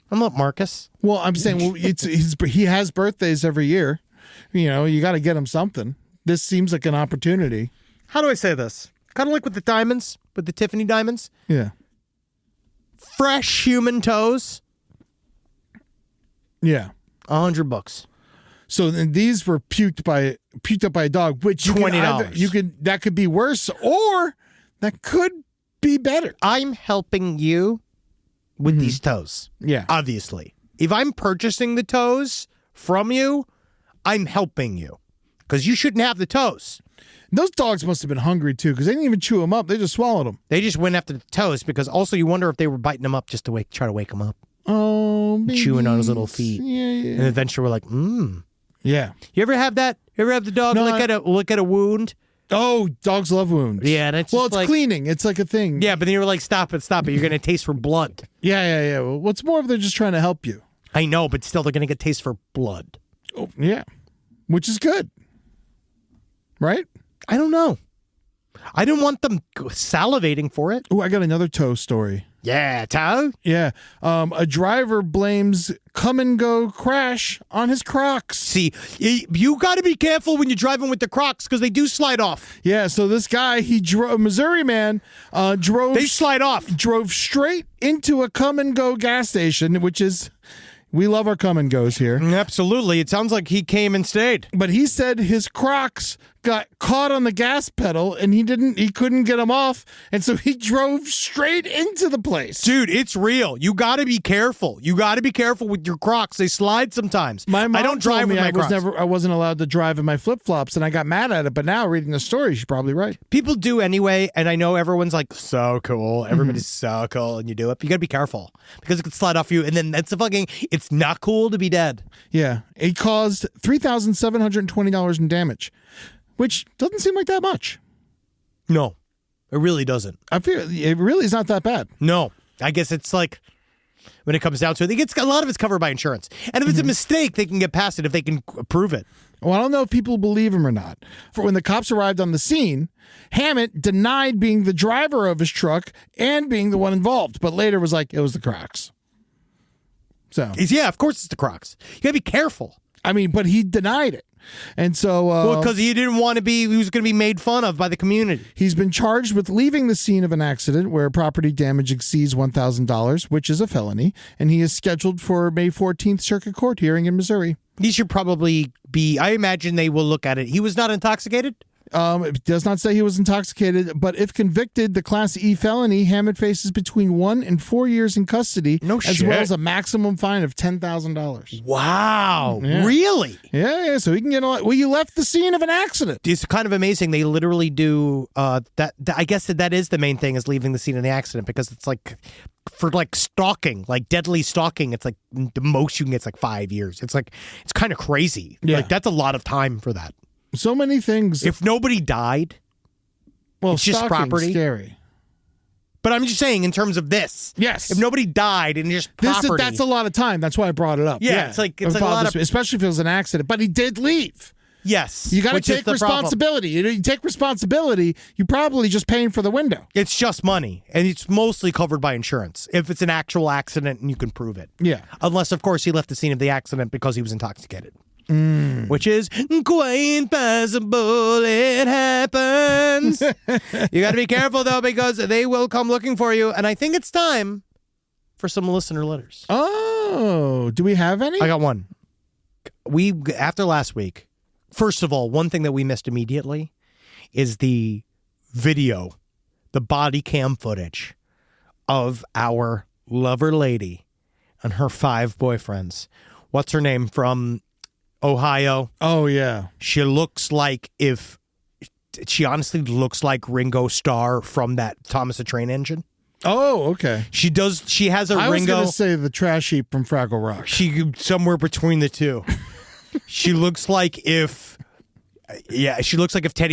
I'm up, Marcus. Well, I'm saying, well, he has birthdays every year. You know, you got to get him something. This seems like an opportunity. How do I say this? Kind of like with the diamonds, with the Tiffany diamonds. Yeah. Fresh human toes, Yeah. $100. So then these were puked up by a dog, which you can $20. That could be worse, or that could be better. I'm helping you with these toes. Yeah. Obviously. If I'm purchasing the toes from you, I'm helping you. Because you shouldn't have the toes. Those dogs must have been hungry too, because they didn't even chew them up; they just swallowed them. They just went after the toes because also you wonder if they were biting them up just to try to wake them up. Oh, Chewing on his babies. little feet. Yeah. And eventually we're like, Yeah. You ever have that? You ever have the dog No, look at a wound? Oh, dogs love wounds. Yeah, and it's well, just it's like, cleaning. It's like a thing. Yeah, but then you're like, stop it. You're going to taste for blood. Yeah. Well, what's more, they're just trying to help you. I know, but still they're going to get taste for blood. Oh, yeah. Which is good. Right? I don't know. I don't want them salivating for it. Oh, I got another toe story. Yeah, toe. Yeah. A driver blames come and go crash on his Crocs. See, you got to be careful when you're driving with the Crocs because they do slide off. Yeah, so this guy, a Missouri man, They slide off. drove straight into a come and go gas station, which is, we love our come and goes here. Absolutely. It sounds like he came and stayed. But he said his Crocs got caught on the gas pedal and he couldn't get them off, and so he drove straight into the place. Dude, it's real. You got to be careful. You got to be careful with your Crocs. They slide sometimes. My mom I don't drive told me with my I was Crocs. I wasn't allowed to drive in my flip flops, and I got mad at it. But now reading the story, she's probably right. People do anyway, and I know everyone's like, so cool. Everybody's so cool, and you do it. But you got to be careful because it could slide off you, and then it's not cool to be dead. Yeah, it caused $3,720 in damage, which doesn't seem like that much. No. It really doesn't. I feel it really is not that bad. No. I guess it's like, when it comes down to it, a lot of it's covered by insurance. And if it's a mistake, they can get past it if they can prove it. Well, I don't know if people believe him or not. For when the cops arrived on the scene, Hammett denied being the driver of his truck and being the one involved, but later was like, it was the Crocs. So, Yeah, of course it's the Crocs. You gotta be careful. I mean, but he denied it. And so, Well, because he didn't want to be, he was going to be made fun of by the community. he's been charged with leaving the scene of an accident where property damage exceeds $1,000, which is a felony, and he is scheduled for May 14th Circuit Court hearing in Missouri. He should probably be, I imagine they will look at it. He was not intoxicated? It does not say he was intoxicated, but if convicted, the Class E felony, Hammett faces between 1 and 4 years in custody, No as shit. well as a maximum fine of $10,000. Wow. Yeah. Really? Yeah, so he can get a lot. Well, you left the scene of an accident. It's kind of amazing. They literally do that. I guess that is the main thing, is leaving the scene of the accident, because it's like, for like stalking, like deadly stalking, it's like the most you can get is like 5 years. It's like, it's kind of crazy. Yeah. Like, that's a lot of time for that. So many things. If nobody died, well, it's just stalking's property. Scary. but I'm just saying in terms of this. Yes. If nobody died and just property. That's a lot of time. That's why I brought it up. Yeah, it's like a lot of- especially if it was an accident. But he did leave. Yes. You got to which is take the problem. responsibility. You take responsibility, you're probably just paying for the window. It's just money, and it's mostly covered by insurance if it's an actual accident and you can prove it. Yeah. Unless, of course, he left the scene of the accident because he was intoxicated. Which is quite possible. It happens. You got to be careful, though, because they will come looking for you. And I think it's time for some listener letters. Oh, do we have any? I got one. After last week, first of all, one thing that we missed immediately is the video, the body cam footage of our lover lady and her 5 boyfriends. What's her name from Ohio? Oh, yeah. She honestly looks like Ringo Starr from that Thomas the Train Engine. Oh, okay. She has a I was Ringo. going to say the trash heap from Fraggle Rock. She somewhere between the two. She looks like if Teddy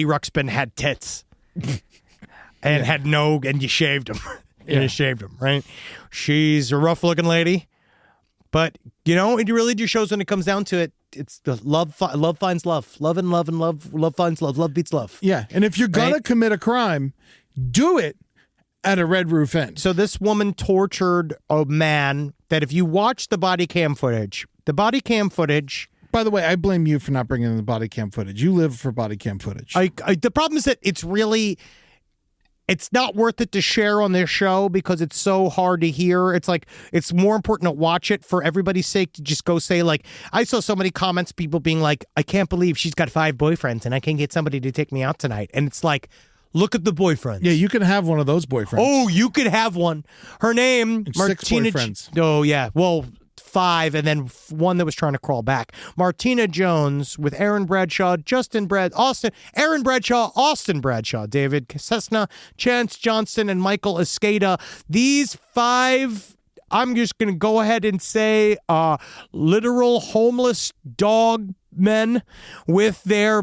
Ruxpin had tits and you shaved them. You shaved them, right? She's a rough looking lady, but it really just shows when it comes down to it. It's the love finds love, love finds love, love beats love. Yeah, and if you're going to commit a crime, do it at a Red Roof Inn. So this woman tortured a man that if you watch the body cam footage. By the way, I blame you for not bringing in the body cam footage. You live for body cam footage. The problem is that it's not worth it to share on their show because it's so hard to hear. It's like, it's more important to watch it for everybody's sake to just go say, like, I saw so many comments, people being like, I can't believe she's got 5 boyfriends and I can't get somebody to take me out tonight. And it's like, look at the boyfriends. Yeah, you can have one of those boyfriends. Oh, you could have one. Her name, 6 Martina. boyfriends. Oh, yeah. Well, 5, and then one that was trying to crawl back. Martina Jones with Aaron Bradshaw, Austin Bradshaw, David Cessna, Chance Johnson, and Michael Escada. These 5, I'm just going to go ahead and say literal homeless dog men with their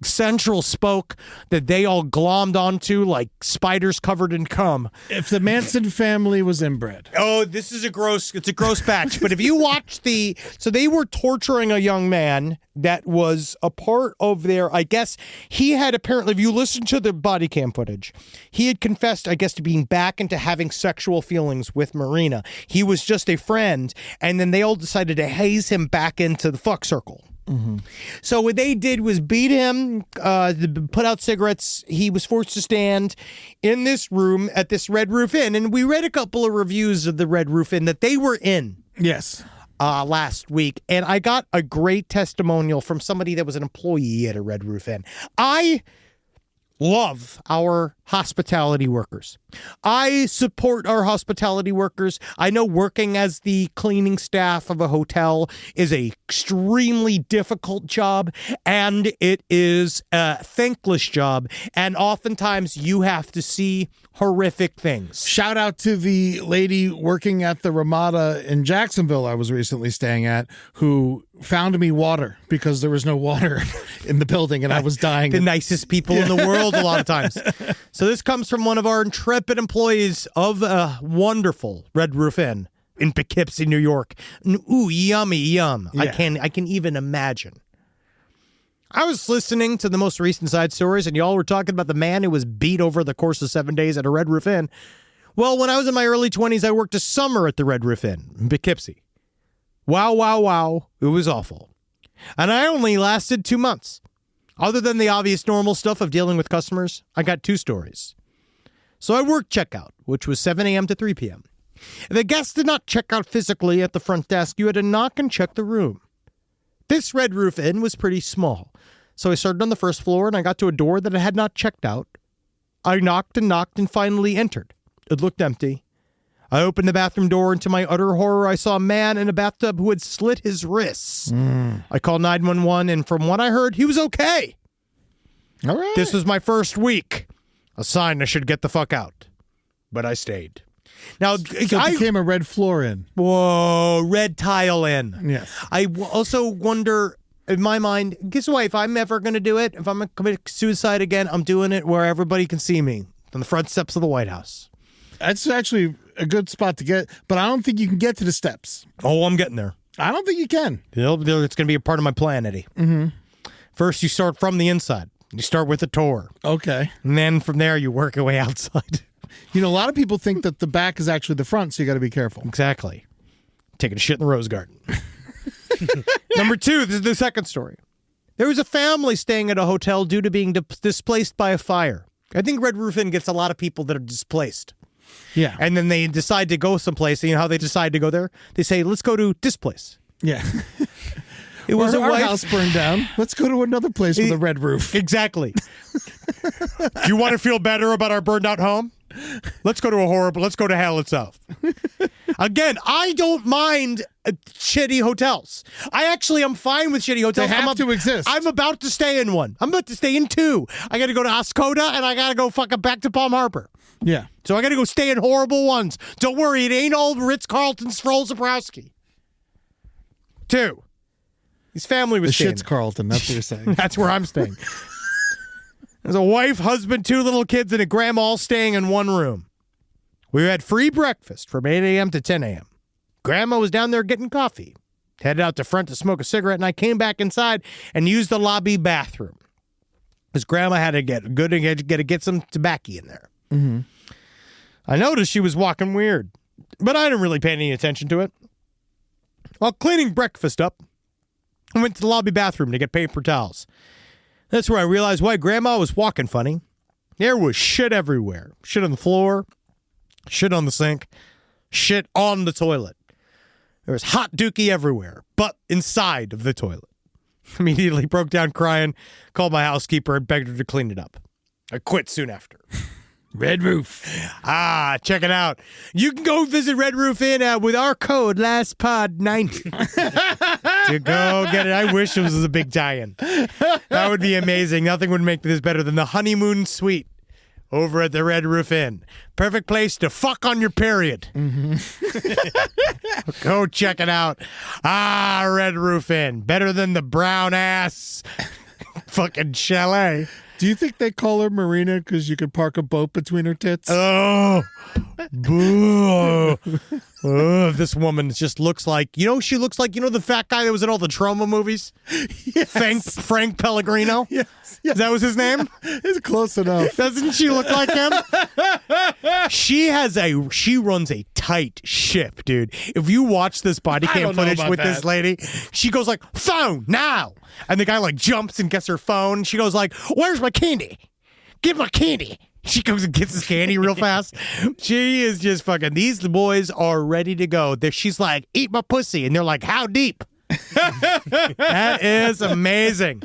central spoke that they all glommed onto like spiders covered in cum. If the Manson family was inbred. Oh, it's a gross batch. But if you watch so they were torturing a young man that was a part of their, I guess he had apparently, if you listen to the body cam footage, he had confessed, I guess, to being back into having sexual feelings with Marina. He was just a friend. And then they all decided to haze him back into the fuck circle. Mm-hmm. So what they did was beat him, put out cigarettes. He was forced to stand in this room at this Red Roof Inn. And we read a couple of reviews of the Red Roof Inn that they were in. Yes. Last week. And I got a great testimonial from somebody that was an employee at a Red Roof Inn. I love our hospitality workers. I support our hospitality workers. I know working as the cleaning staff of a hotel is a extremely difficult job, and it is a thankless job. And oftentimes you have to see horrific things. Shout out to the lady working at the Ramada in Jacksonville I was recently staying at, who found me water because there was no water in the building and I was dying. The nicest people in the world a lot of times. So this comes from one of our intrepid employees of a wonderful Red Roof Inn in Poughkeepsie, New York. Ooh, yummy, yum. Yeah. I can even imagine. I was listening to the most recent side stories, and y'all were talking about the man who was beat over the course of 7 days at a Red Roof Inn. Well, when I was in my early 20s, I worked a summer at the Red Roof Inn in Poughkeepsie. Wow, wow, wow. It was awful. And I only lasted 2 months. Other than the obvious normal stuff of dealing with customers, I got 2 stories. So I worked checkout, which was 7 a.m. to 3 p.m. If a guest did not check out physically at the front desk, you had to knock and check the room. This Red Roof Inn was pretty small. So I started on the first floor and I got to a door that I had not checked out. I knocked and finally entered. It looked empty. I opened the bathroom door, and to my utter horror, I saw a man in a bathtub who had slit his wrists. I called 911, and from what I heard, he was okay. All right. This was my first week. A sign I should get the fuck out. But I stayed. Now, So it became a red floor in. Whoa, red tile in. Yes. I also wonder, in my mind, guess what? If I'm ever going to do it, if I'm going to commit suicide again, I'm doing it where everybody can see me on the front steps of the White House. That's actually a good spot to get, but I don't think you can get to the steps. Oh, I'm getting there. I don't think you can. It's going to be a part of my plan, Eddie. Mm-hmm. First, you start from the inside. You start with a tour. Okay. And then from there, you work your way outside. You know, a lot of people think that the back is actually the front, so you got to be careful. Exactly. Taking a shit in the rose garden. Number 2, this is the second story. There was a family staying at a hotel due to being displaced by a fire. I think Red Roof Inn gets a lot of people that are displaced. Yeah. And then they decide to go someplace. You know how they decide to go there? They say, let's go to this place. Yeah. It was our a wife. house burned down. Let's go to another place with a red roof. Exactly. Do you want to feel better about our burned out home? Let's go to hell itself. Again, I don't mind shitty hotels. I actually am fine with shitty hotels. They have to exist. I'm about to stay in one. I'm about to stay in 2. I got to go to Oscoda and I got to go fucking back to Palm Harbor. Yeah. So I got to go stay in horrible ones. Don't worry, it ain't old Ritz-Carlton Stroll Zabrowski. 2. His family was The staying. shit's Carlton. That's what you're saying. That's where I'm staying. There's a wife, husband, 2 little kids, and a grandma all staying in one room. We had free breakfast from 8 a.m. to 10 a.m. Grandma was down there getting coffee. Headed out the front to smoke a cigarette, and I came back inside and used the lobby bathroom. Because Grandma had to get some tobacco in there. Mm-hmm. I noticed she was walking weird, but I didn't really pay any attention to it. While cleaning breakfast up, I went to the lobby bathroom to get paper towels. That's where I realized why Grandma was walking funny. There was shit everywhere. Shit on the floor, shit on the sink, shit on the toilet. There was hot dookie everywhere, but inside of the toilet. Immediately broke down crying, called my housekeeper, and begged her to clean it up. I quit soon after. Red roof. Check it out. You can go visit Red Roof Inn with our code LASTPOD90 to go get it. I wish it was a big tie-in. That would be amazing. Nothing would make this better than the honeymoon suite over at the Red Roof Inn. Perfect place to fuck on your period. Mm-hmm. Go check it out. Red Roof Inn. Better than the brown ass fucking chalet. Do you think they call her Marina because you could park a boat between her tits? Oh, boo. This woman just looks like, she looks like, the fat guy that was in all the trauma movies? Yes. Frank Pellegrino? Yes. That was his name? It's close enough. Doesn't she look like him? She runs a tight ship, dude. If you watch this body cam footage with this lady, she goes like, phone now. And the guy like jumps and gets her phone. She goes like, where's my candy? Give my candy. She goes and gets his candy real fast. She is just fucking, these boys are ready to go. She's like, eat my pussy. And they're like, how deep? That is amazing.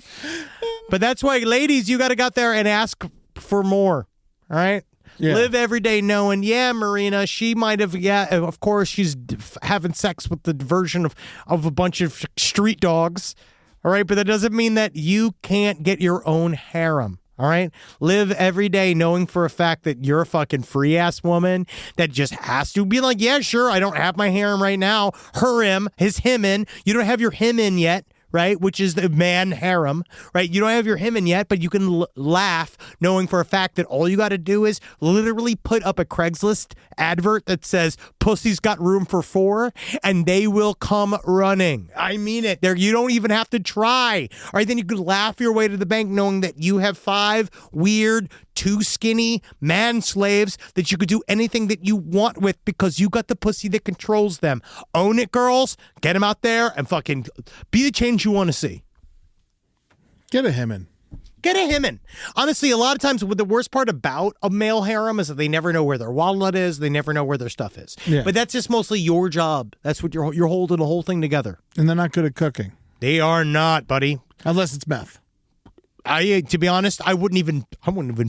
But that's why, ladies, you got to go out there and ask for more. All right? Yeah. Live every day knowing, Marina, she might have, of course, she's having sex with the version of a bunch of street dogs. All right? But that doesn't mean that you can't get your own harem. All right. Live every day knowing for a fact that you're a fucking free ass woman that just has to be like, yeah, sure, I don't have my harem right now. Him, his him in. You don't have your him in yet. Right, which is the man harem, right? You don't have your him in yet, but you can laugh knowing for a fact that all you got to do is literally put up a Craigslist advert that says "Pussy's got room for 4," and they will come running. I mean it. There, you don't even have to try. All right, then you can laugh your way to the bank knowing that you have 5 weird, too skinny man slaves that you could do anything that you want with because you got the pussy that controls them. Own it, girls. Get them out there and fucking be the change you want to see. Get a him in. Get a him in. Honestly, a lot of times the worst part about a male harem is that they never know where their wallet is. They never know where their stuff is. Yeah. But that's just mostly your job. That's what you're holding the whole thing together. And they're not good at cooking. They are not, buddy. Unless it's meth. To be honest, I wouldn't even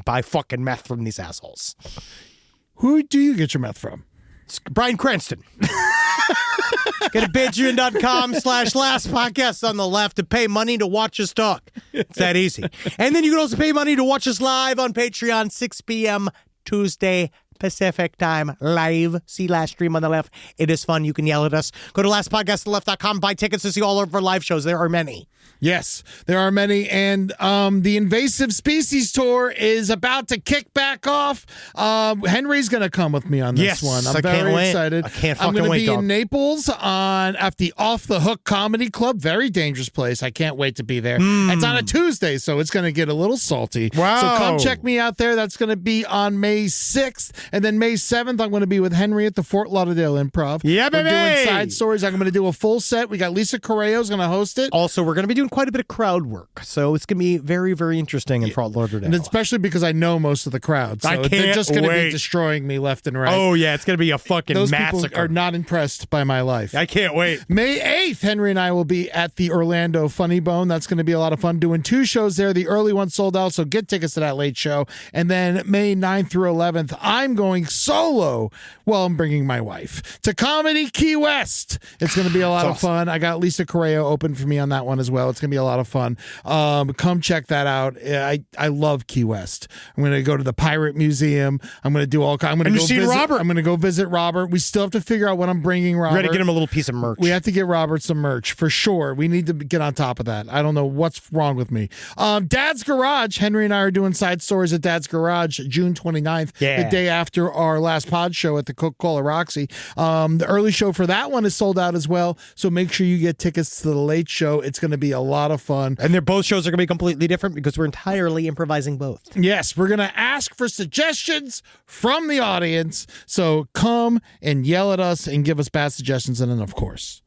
buy fucking meth from these assholes. Who do you get your meth from? It's Bryan Cranston. Get a patreon.com/last podcast on the left to pay money to watch us talk. It's that easy. And then you can also pay money to watch us live on Patreon, 6 p.m. Tuesday Pacific time, live. See last stream on the left. It is fun. You can yell at us. Go to lastpodcastonleft.com. Buy tickets to see all of our live shows. There are many. Yes, there are many, and the Invasive Species Tour is about to kick back off. Henry's going to come with me on this one. I'm very excited. I can't I'm fucking wait, going to be dog. in Naples at the Off the Hook Comedy Club. Very dangerous place. I can't wait to be there. It's on a Tuesday, so it's going to get a little salty. Wow. So come check me out there. That's going to be on May 6th, and then May 7th, I'm going to be with Henry at the Fort Lauderdale Improv. Yeah, We're baby! doing side stories. I'm going to do a full set. We got Lisa Correo's going to host it. Also, we're going to be doing quite a bit of crowd work, so it's going to be very, very interesting in Fort Lauderdale. And especially because I know most of the crowd. So I they're can't just going to be wait. destroying me left and right. Oh, yeah, it's going to be a fucking Those massacre. people are not impressed by my life. I can't wait. May 8th, Henry and I will be at the Orlando Funny Bone. That's going to be a lot of fun doing 2 shows there. The early one sold out, so get tickets to that late show. And then May 9th through 11th, I'm going solo. Well, I'm bringing my wife to Comedy Key West. It's going to be a lot of fun. I got Lisa Correo open for me on that one as well. It's going to be a lot of fun. Come check that out. I love Key West. I'm going to go to the Pirate Museum. I'm going to do all. I'm going to go visit Robert. I'm going to go visit Robert. We still have to figure out what I'm bringing Robert. Ready to get him a little piece of merch. We have to get Robert some merch for sure. We need to get on top of that. I don't know what's wrong with me. Dad's Garage. Henry and I are doing side stories at Dad's Garage June 29th, the day after our last pod show at the Coca-Cola Roxy. The early show for that one is sold out as well, so make sure you get tickets to the late show. It's going to be a lot of fun. And both shows are going to be completely different because we're entirely improvising both. Yes, we're going to ask for suggestions from the audience, so come and yell at us and give us bad suggestions. And then, of course,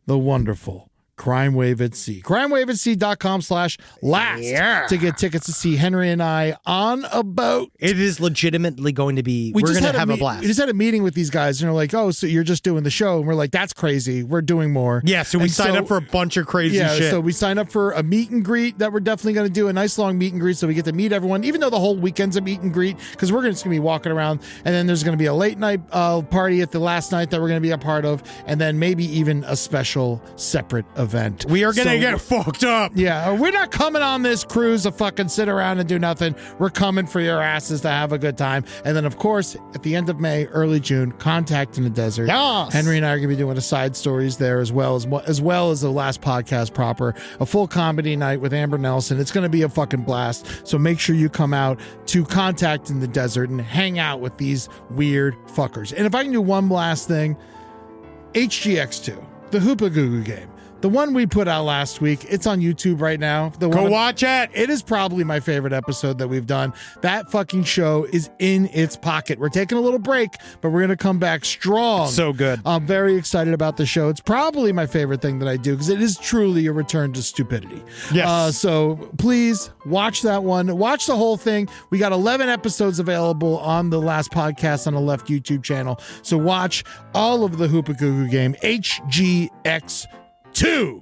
the wonderful Crime Wave at Sea. crimewaveatsea.com/last to get tickets to see Henry and I on a boat. It is legitimately going to be, we're going to have a blast. We just had a meeting with these guys and they're like, oh, so you're just doing the show. And we're like, that's crazy. We're doing more. Yeah, so we signed up for a bunch of crazy shit. So we signed up for a meet and greet that we're definitely going to do, a nice long meet and greet so we get to meet everyone, even though the whole weekend's a meet and greet, because we're just going to be walking around. And then there's going to be a late night party at the last night that we're going to be a part of. And then maybe even a special separate event. We are going to get fucked up. Yeah, we're not coming on this cruise to fucking sit around and do nothing. We're coming for your asses to have a good time. And then, of course, at the end of May, early June, Contact in the Desert. Yes. Henry and I are going to be doing a side stories there as well as the last podcast proper. A full comedy night with Amber Nelson. It's going to be a fucking blast. So make sure you come out to Contact in the Desert and hang out with these weird fuckers. And if I can do one last thing, HGX2, the Hoopa Goo Goo game. The one we put out last week, it's on YouTube right now. Go watch it. It is probably my favorite episode that we've done. That fucking show is in its pocket. We're taking a little break, but we're going to come back strong. So good. I'm very excited about the show. It's probably my favorite thing that I do because it is truly a return to stupidity. Yes. So please watch that one. Watch the whole thing. We got 11 episodes available on the last podcast on the left YouTube channel. So watch all of the Hoopa Goo Goo game, HGX2. You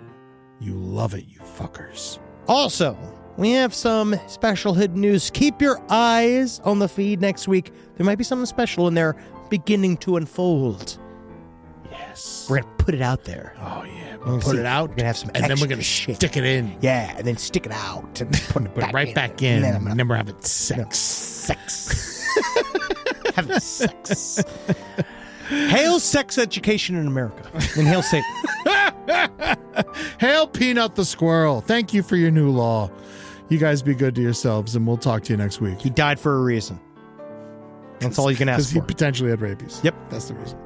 love it, you fuckers. Also, we have some special hidden news. Keep your eyes on the feed next week. There might be something special in there beginning to unfold. Yeah. Yes. We're gonna put it out there. Oh yeah. We're gonna Put see- it out. We're gonna have some, and then we're extra gonna shit. stick it in. Yeah, and then stick it out and put it Put back it right in. back in. And then I'm gonna Never having sex. sex. Having sex. Hail sex education in America. And hail Satan. Hail Peanut the squirrel. Thank you for your new law. You guys be good to yourselves, and we'll talk to you next week. He died for a reason. That's all you can ask Because he for. potentially had rabies. Yep. That's the reason.